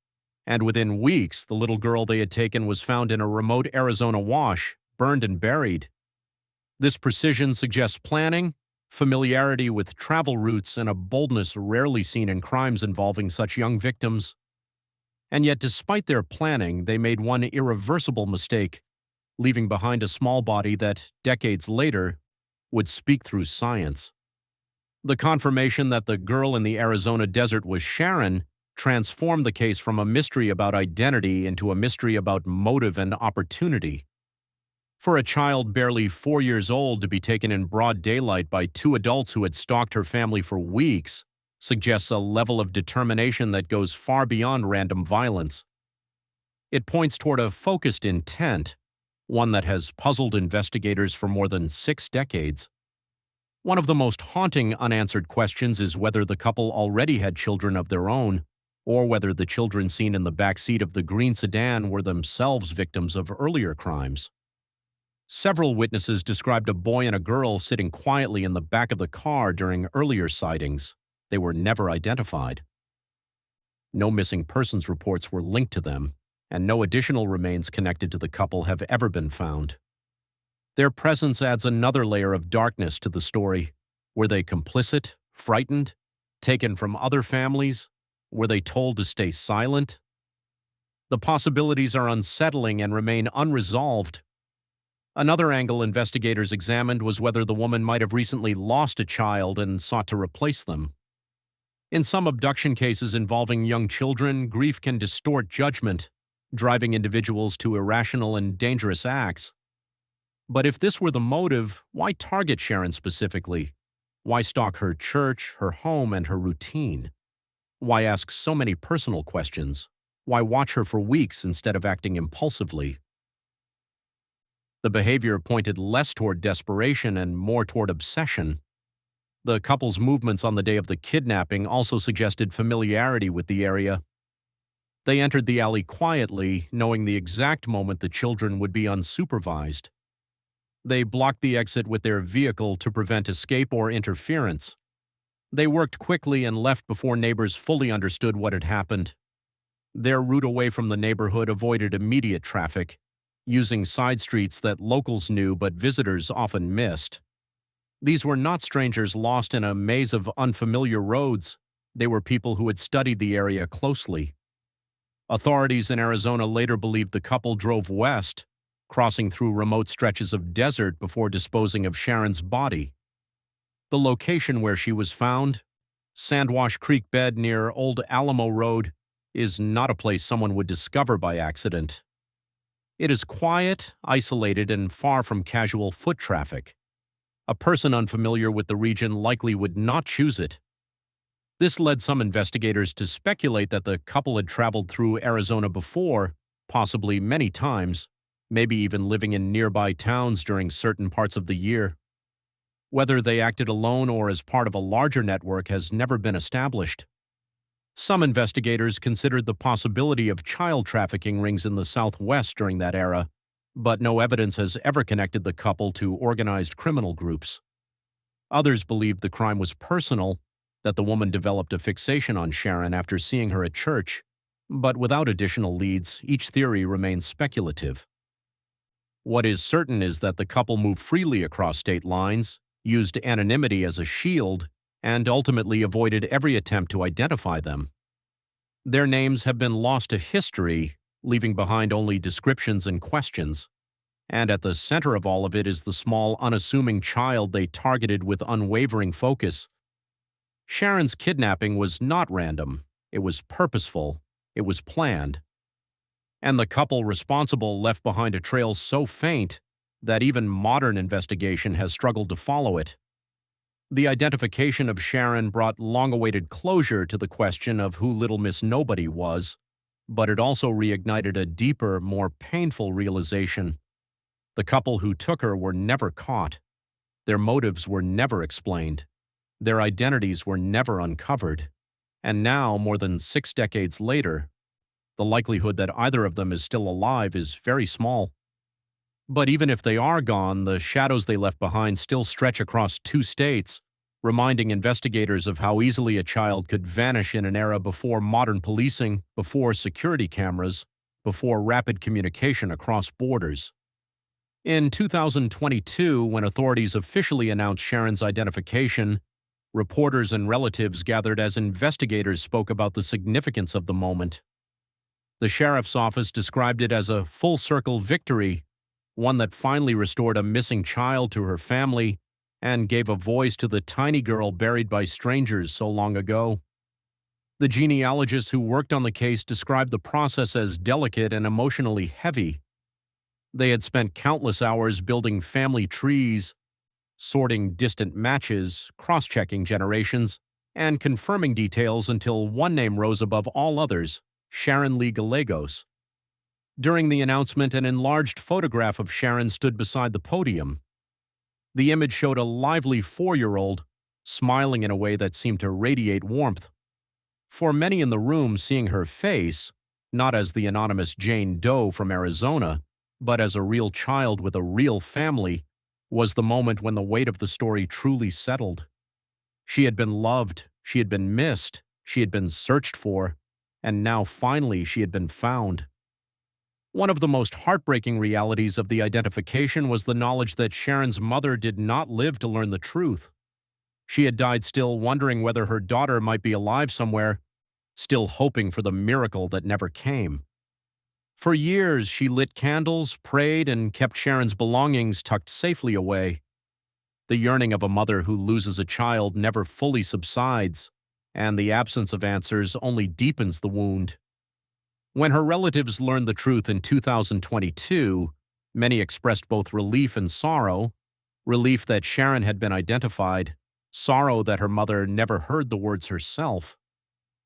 And within weeks, the little girl they had taken was found in a remote Arizona wash, burned and buried. This precision suggests planning, familiarity with travel routes, and a boldness rarely seen in crimes involving such young victims. And yet, despite their planning, they made one irreversible mistake, leaving behind a small body that, decades later, would speak through science. The confirmation that the girl in the Arizona desert was Sharon transformed the case from a mystery about identity into a mystery about motive and opportunity. For a child barely 4 years old to be taken in broad daylight by two adults who had stalked her family for weeks suggests a level of determination that goes far beyond random violence. It points toward a focused intent, one that has puzzled investigators for more than 6 decades. One of the most haunting unanswered questions is whether the couple already had children of their own, or whether the children seen in the back seat of the green sedan were themselves victims of earlier crimes. Several witnesses described a boy and a girl sitting quietly in the back of the car during earlier sightings. They were never identified. No missing persons reports were linked to them, and no additional remains connected to the couple have ever been found. Their presence adds another layer of darkness to the story. Were they complicit, frightened, taken from other families? Were they told to stay silent? The possibilities are unsettling and remain unresolved. Another angle investigators examined was whether the woman might have recently lost a child and sought to replace them. In some abduction cases involving young children, grief can distort judgment, driving individuals to irrational and dangerous acts. But if this were the motive, why target Sharon specifically? Why stalk her church, her home, and her routine? Why ask so many personal questions? Why watch her for weeks instead of acting impulsively? The behavior pointed less toward desperation and more toward obsession. The couple's movements on the day of the kidnapping also suggested familiarity with the area. They entered the alley quietly, knowing the exact moment the children would be unsupervised. They blocked the exit with their vehicle to prevent escape or interference. They worked quickly and left before neighbors fully understood what had happened. Their route away from the neighborhood avoided immediate traffic, using side streets that locals knew but visitors often missed. These were not strangers lost in a maze of unfamiliar roads. They were people who had studied the area closely. Authorities in Arizona later believed the couple drove west, crossing through remote stretches of desert before disposing of Sharon's body. The location where she was found, Sandwash Creek bed near Old Alamo Road, is not a place someone would discover by accident. It is quiet, isolated, and far from casual foot traffic. A person unfamiliar with the region likely would not choose it. This led some investigators to speculate that the couple had traveled through Arizona before, possibly many times, maybe even living in nearby towns during certain parts of the year. Whether they acted alone or as part of a larger network has never been established. Some investigators considered the possibility of child trafficking rings in the Southwest during that era, but no evidence has ever connected the couple to organized criminal groups. Others believed the crime was personal, that the woman developed a fixation on Sharon after seeing her at church, but without additional leads, each theory remains speculative. What is certain is that the couple moved freely across state lines, used anonymity as a shield, and ultimately avoided every attempt to identify them. Their names have been lost to history, leaving behind only descriptions and questions. And at the center of all of it is the small, unassuming child they targeted with unwavering focus. Sharon's kidnapping was not random. It was purposeful. It was planned. And the couple responsible left behind a trail so faint that even modern investigation has struggled to follow it. The identification of Sharon brought long-awaited closure to the question of who Little Miss Nobody was, but it also reignited a deeper, more painful realization. The couple who took her were never caught. Their motives were never explained. Their identities were never uncovered. And now, more than 6 decades later, the likelihood that either of them is still alive is very small. But even if they are gone, the shadows they left behind still stretch across 2 states, reminding investigators of how easily a child could vanish in an era before modern policing, before security cameras, before rapid communication across borders. In 2022, when authorities officially announced Sharon's identification, reporters and relatives gathered as investigators spoke about the significance of the moment. The sheriff's office described it as a full-circle victory, one that finally restored a missing child to her family and gave a voice to the tiny girl buried by strangers so long ago. The genealogists who worked on the case described the process as delicate and emotionally heavy. They had spent countless hours building family trees, sorting distant matches, cross-checking generations, and confirming details until one name rose above all others: Sharon Lee Gallegos. During the announcement, an enlarged photograph of Sharon stood beside the podium. The image showed a lively 4-year-old, smiling in a way that seemed to radiate warmth. For many in the room, seeing her face, not as the anonymous Jane Doe from Arizona, but as a real child with a real family, was the moment when the weight of the story truly settled. She had been loved, she had been missed, she had been searched for, and now finally she had been found. One of the most heartbreaking realities of the identification was the knowledge that Sharon's mother did not live to learn the truth. She had died still wondering whether her daughter might be alive somewhere, still hoping for the miracle that never came. For years, she lit candles, prayed, and kept Sharon's belongings tucked safely away. The yearning of a mother who loses a child never fully subsides, and the absence of answers only deepens the wound. When her relatives learned the truth in 2022, many expressed both relief and sorrow: relief that Sharon had been identified, sorrow that her mother never heard the words herself.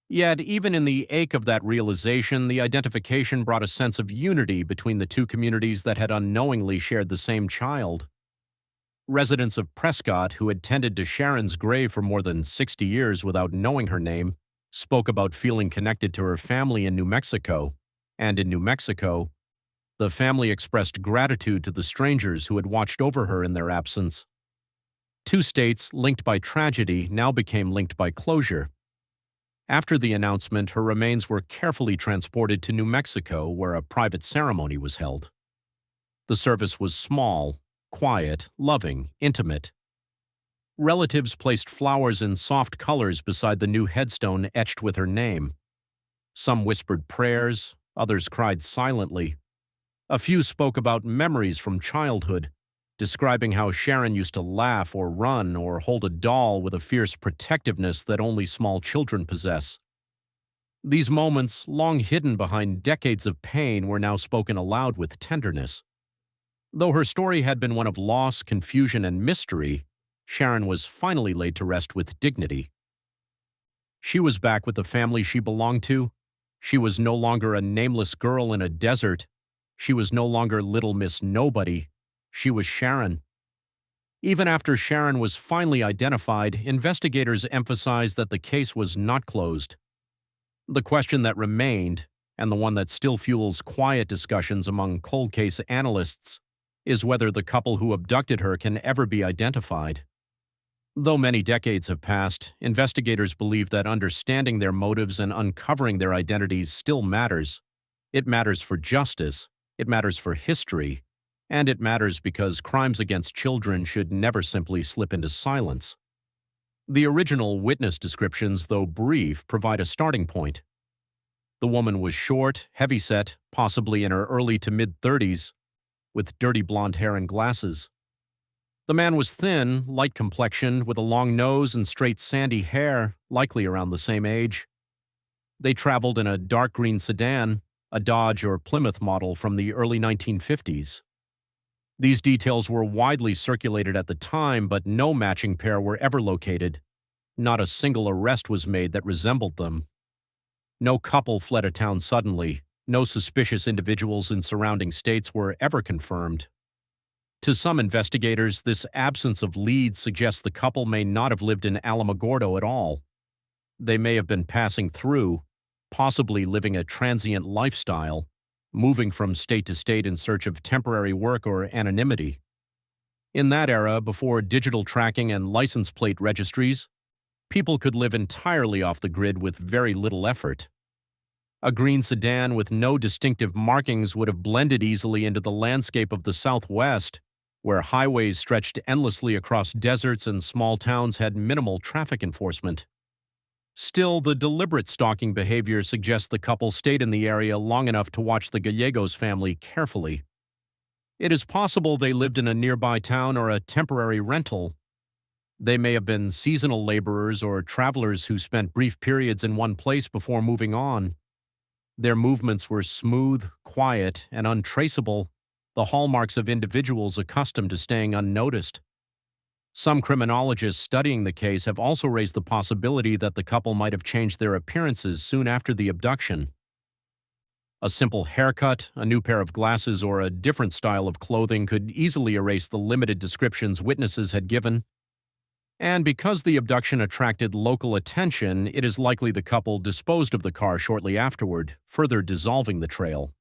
Yet, even in the ache of that realization, the identification brought a sense of unity between the two communities that had unknowingly shared the same child. Residents of Prescott, who had tended to Sharon's grave for more than 60 years without knowing her name, spoke about feeling connected to her family in New Mexico, and in New Mexico, the family expressed gratitude to the strangers who had watched over her in their absence. 2 states linked by tragedy now became linked by closure. After the announcement, her remains were carefully transported to New Mexico, where a private ceremony was held. The service was small, quiet, loving, intimate. Relatives placed flowers in soft colors beside the new headstone etched with her name. Some whispered prayers, others cried silently. A few spoke about memories from childhood, describing how Sharon used to laugh or run or hold a doll with a fierce protectiveness that only small children possess. These moments, long hidden behind decades of pain, were now spoken aloud with tenderness. Though her story had been one of loss, confusion, and mystery, Sharon was finally laid to rest with dignity. She was back with the family she belonged to. She was no longer a nameless girl in a desert. She was no longer Little Miss Nobody. She was Sharon. Even after Sharon was finally identified, investigators emphasized that the case was not closed. The question that remained, and the one that still fuels quiet discussions among cold case analysts, is whether the couple who abducted her can ever be identified. Though many decades have passed, investigators believe that understanding their motives and uncovering their identities still matters. It matters for justice, it matters for history, and it matters because crimes against children should never simply slip into silence. The original witness descriptions, though brief, provide a starting point. The woman was short, heavyset, possibly in her early to mid-30s, with dirty blonde hair and glasses. The man was thin, light-complexioned, with a long nose and straight sandy hair, likely around the same age. They traveled in a dark green sedan, a Dodge or Plymouth model from the early 1950s. These details were widely circulated at the time, but no matching pair were ever located. Not a single arrest was made that resembled them. No couple fled a town suddenly. No suspicious individuals in surrounding states were ever confirmed. To some investigators, this absence of leads suggests the couple may not have lived in Alamogordo at all. They may have been passing through, possibly living a transient lifestyle, moving from state to state in search of temporary work or anonymity. In that era, before digital tracking and license plate registries, people could live entirely off the grid with very little effort. A green sedan with no distinctive markings would have blended easily into the landscape of the Southwest, where highways stretched endlessly across deserts and small towns had minimal traffic enforcement. Still, the deliberate stalking behavior suggests the couple stayed in the area long enough to watch the Gallegos family carefully. It is possible they lived in a nearby town or a temporary rental. They may have been seasonal laborers or travelers who spent brief periods in one place before moving on. Their movements were smooth, quiet, and untraceable, the hallmarks of individuals accustomed to staying unnoticed. Some criminologists studying the case have also raised the possibility that the couple might have changed their appearances soon after the abduction. A simple haircut, a new pair of glasses, or a different style of clothing could easily erase the limited descriptions witnesses had given. And because the abduction attracted local attention, it is likely the couple disposed of the car shortly afterward, further dissolving the trail.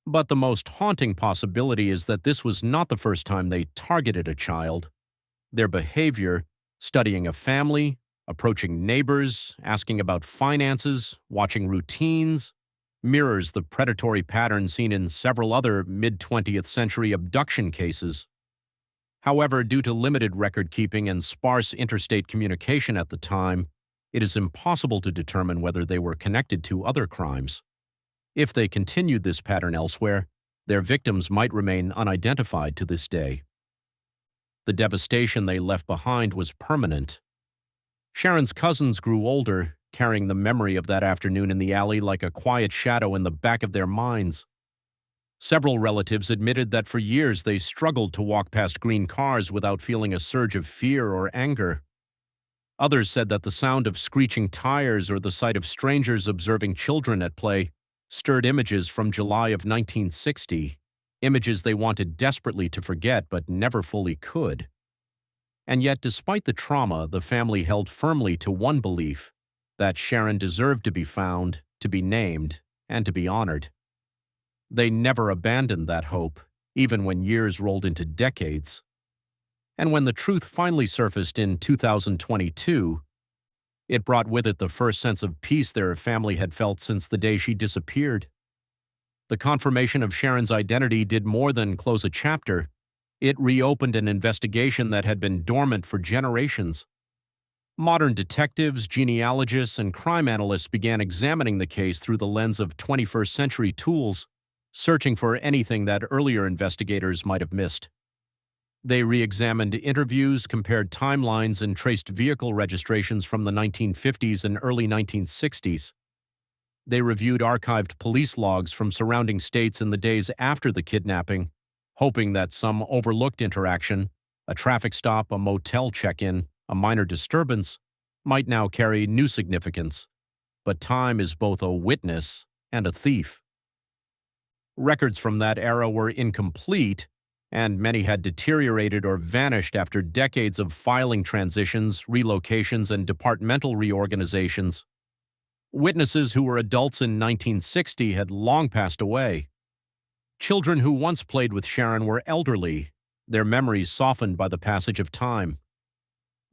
But the most haunting possibility is that this was not the first time they targeted a child. Their behavior, studying a family, approaching neighbors, asking about finances, watching routines, mirrors the predatory pattern seen in several other mid-20th century abduction cases. However, due to limited record-keeping and sparse interstate communication at the time, it is impossible to determine whether they were connected to other crimes. If they continued this pattern elsewhere, their victims might remain unidentified to this day. The devastation they left behind was permanent. Sharon's cousins grew older, carrying the memory of that afternoon in the alley like a quiet shadow in the back of their minds. Several relatives admitted that for years they struggled to walk past green cars without feeling a surge of fear or anger. Others said that the sound of screeching tires or the sight of strangers observing children at play stirred images from July of 1960, images they wanted desperately to forget but never fully could. And yet, despite the trauma, the family held firmly to one belief, that Sharon deserved to be found, to be named, and to be honored. They never abandoned that hope, even when years rolled into decades. And when the truth finally surfaced in 2022, it brought with it the first sense of peace their family had felt since the day she disappeared. The confirmation of Sharon's identity did more than close a chapter. It reopened an investigation that had been dormant for generations. Modern detectives, genealogists, and crime analysts began examining the case through the lens of 21st century tools, searching for anything that earlier investigators might have missed. They re-examined interviews, compared timelines, and traced vehicle registrations from the 1950s and early 1960s. They reviewed archived police logs from surrounding states in the days after the kidnapping, hoping that some overlooked interaction, a traffic stop, a motel check-in, a minor disturbance, might now carry new significance. But time is both a witness and a thief. Records from that era were incomplete, and many had deteriorated or vanished after decades of filing transitions, relocations, and departmental reorganizations. Witnesses who were adults in 1960 had long passed away. Children who once played with Sharon were elderly, their memories softened by the passage of time.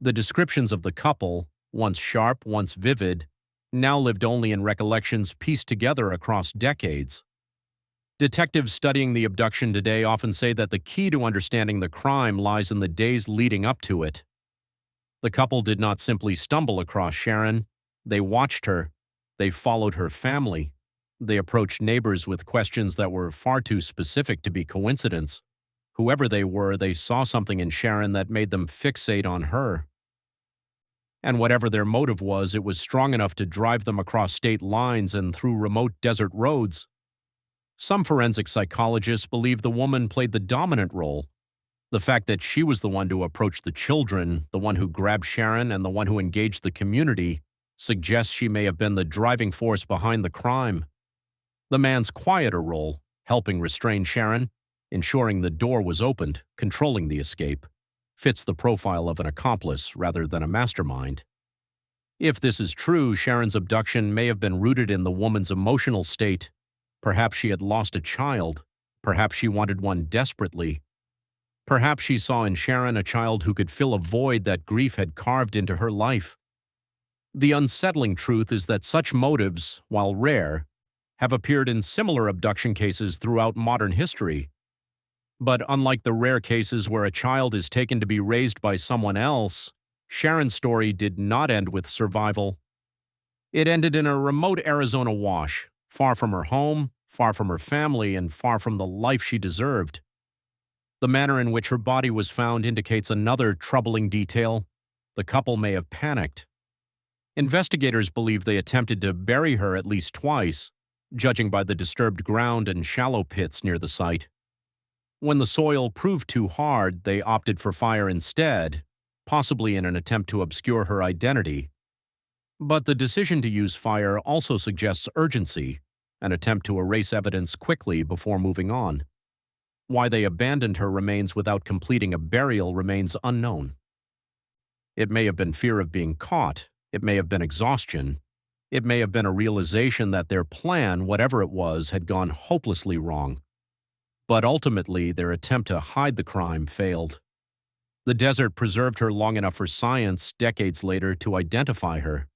The descriptions of the couple, once sharp, once vivid, now lived only in recollections pieced together across decades. Detectives studying the abduction today often say that the key to understanding the crime lies in the days leading up to it. The couple did not simply stumble across Sharon. They watched her. They followed her family. They approached neighbors with questions that were far too specific to be coincidence. Whoever they were, they saw something in Sharon that made them fixate on her. And whatever their motive was, it was strong enough to drive them across state lines and through remote desert roads. Some forensic psychologists believe the woman played the dominant role. The fact that she was the one to approach the children, the one who grabbed Sharon, and the one who engaged the community suggests she may have been the driving force behind the crime. The man's quieter role, helping restrain Sharon, ensuring the door was opened, controlling the escape, fits the profile of an accomplice rather than a mastermind. If this is true, Sharon's abduction may have been rooted in the woman's emotional state. Perhaps she had lost a child. Perhaps she wanted one desperately. Perhaps she saw in Sharon a child who could fill a void that grief had carved into her life. The unsettling truth is that such motives, while rare, have appeared in similar abduction cases throughout modern history. But unlike the rare cases where a child is taken to be raised by someone else, Sharon's story did not end with survival. It ended in a remote Arizona wash, far from her home, far from her family, and far from the life she deserved. The manner in which her body was found indicates another troubling detail. The couple may have panicked. Investigators believe they attempted to bury her at least twice, judging by the disturbed ground and shallow pits near the site. When the soil proved too hard, they opted for fire instead, possibly in an attempt to obscure her identity. But the decision to use fire also suggests urgency, an attempt to erase evidence quickly before moving on. Why they abandoned her remains without completing a burial remains unknown. It may have been fear of being caught. It may have been exhaustion. It may have been a realization that their plan, whatever it was, had gone hopelessly wrong. But ultimately, their attempt to hide the crime failed. The desert preserved her long enough for science, decades later, to identify her.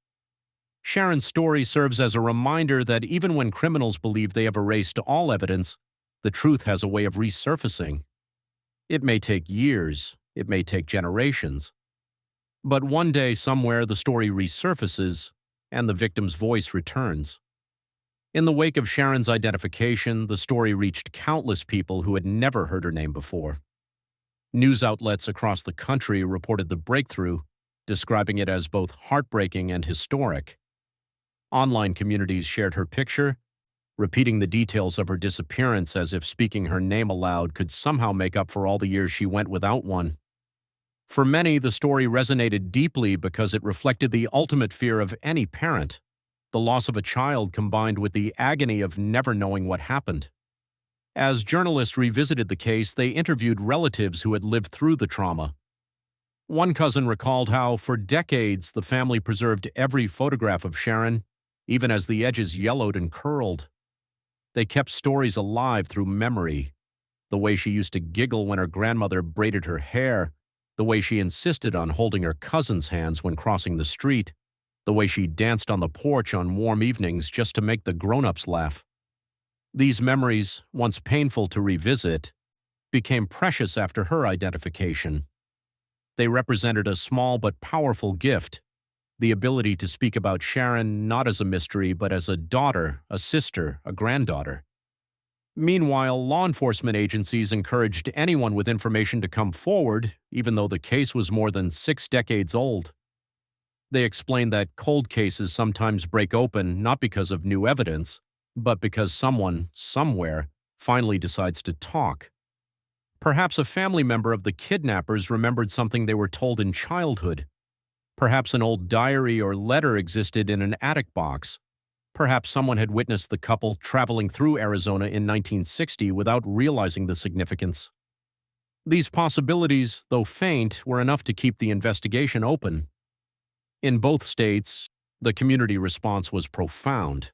Sharon's story serves as a reminder that even when criminals believe they have erased all evidence, the truth has a way of resurfacing. It may take years, it may take generations. But one day, somewhere, the story resurfaces, and the victim's voice returns. In the wake of Sharon's identification, the story reached countless people who had never heard her name before. News outlets across the country reported the breakthrough, describing it as both heartbreaking and historic. Online communities shared her picture, repeating the details of her disappearance as if speaking her name aloud could somehow make up for all the years she went without one. For many, the story resonated deeply because it reflected the ultimate fear of any parent, the loss of a child combined with the agony of never knowing what happened. As journalists revisited the case, they interviewed relatives who had lived through the trauma. One cousin recalled how, for decades, the family preserved every photograph of Sharon, even as the edges yellowed and curled. They kept stories alive through memory. The way she used to giggle when her grandmother braided her hair, the way she insisted on holding her cousin's hands when crossing the street, the way she danced on the porch on warm evenings just to make the grown-ups laugh. These memories, once painful to revisit, became precious after her identification. They represented a small but powerful gift, the ability to speak about Sharon not as a mystery but as a daughter, a sister, a granddaughter. Meanwhile, law enforcement agencies encouraged anyone with information to come forward, even though the case was more than 6 decades old. They explained that cold cases sometimes break open not because of new evidence, but because someone, somewhere, finally decides to talk. Perhaps a family member of the kidnappers remembered something they were told in childhood. Perhaps an old diary or letter existed in an attic box. Perhaps someone had witnessed the couple traveling through Arizona in 1960 without realizing the significance. These possibilities, though faint, were enough to keep the investigation open. In both states, the community response was profound.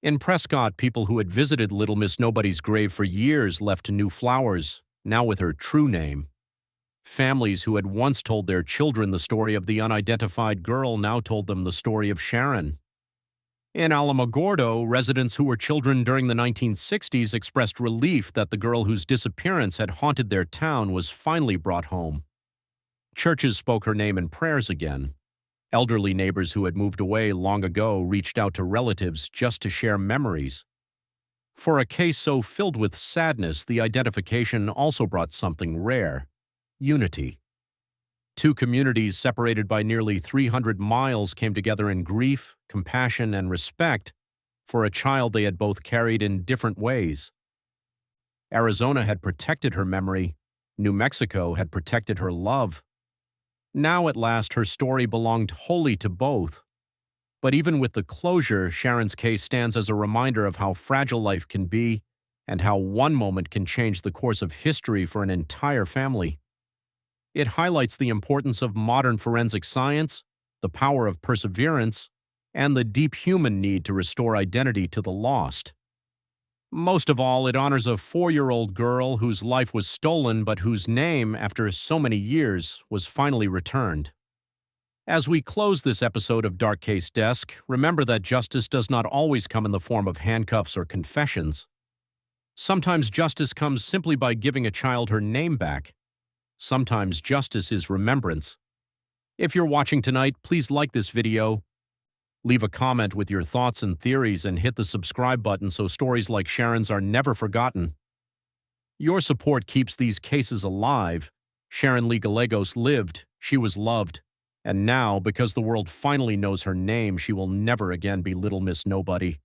In Prescott, people who had visited Little Miss Nobody's grave for years left new flowers, now with her true name. Families who had once told their children the story of the unidentified girl now told them the story of Sharon. In Alamogordo, residents who were children during the 1960s expressed relief that the girl whose disappearance had haunted their town was finally brought home. Churches spoke her name in prayers again. Elderly neighbors who had moved away long ago reached out to relatives just to share memories. For a case so filled with sadness, the identification also brought something rare: unity. Two communities separated by nearly 300 miles came together in grief, compassion, and respect for a child they had both carried in different ways. Arizona had protected her memory. New Mexico had protected her love. Now, at last, her story belonged wholly to both. But even with the closure, Sharon's case stands as a reminder of how fragile life can be and how one moment can change the course of history for an entire family. It highlights the importance of modern forensic science, the power of perseverance, and the deep human need to restore identity to the lost. Most of all, it honors a 4-year-old girl whose life was stolen but whose name, after so many years, was finally returned. As we close this episode of Dark Case Desk, remember that justice does not always come in the form of handcuffs or confessions. Sometimes justice comes simply by giving a child her name back. Sometimes justice is remembrance. If you're watching tonight, please like this video, leave a comment with your thoughts and theories, and hit the subscribe button so stories like Sharon's are never forgotten. Your support keeps these cases alive. Sharon Lee Gallegos lived, she was loved, and now, because the world finally knows her name, she will never again be Little Miss Nobody.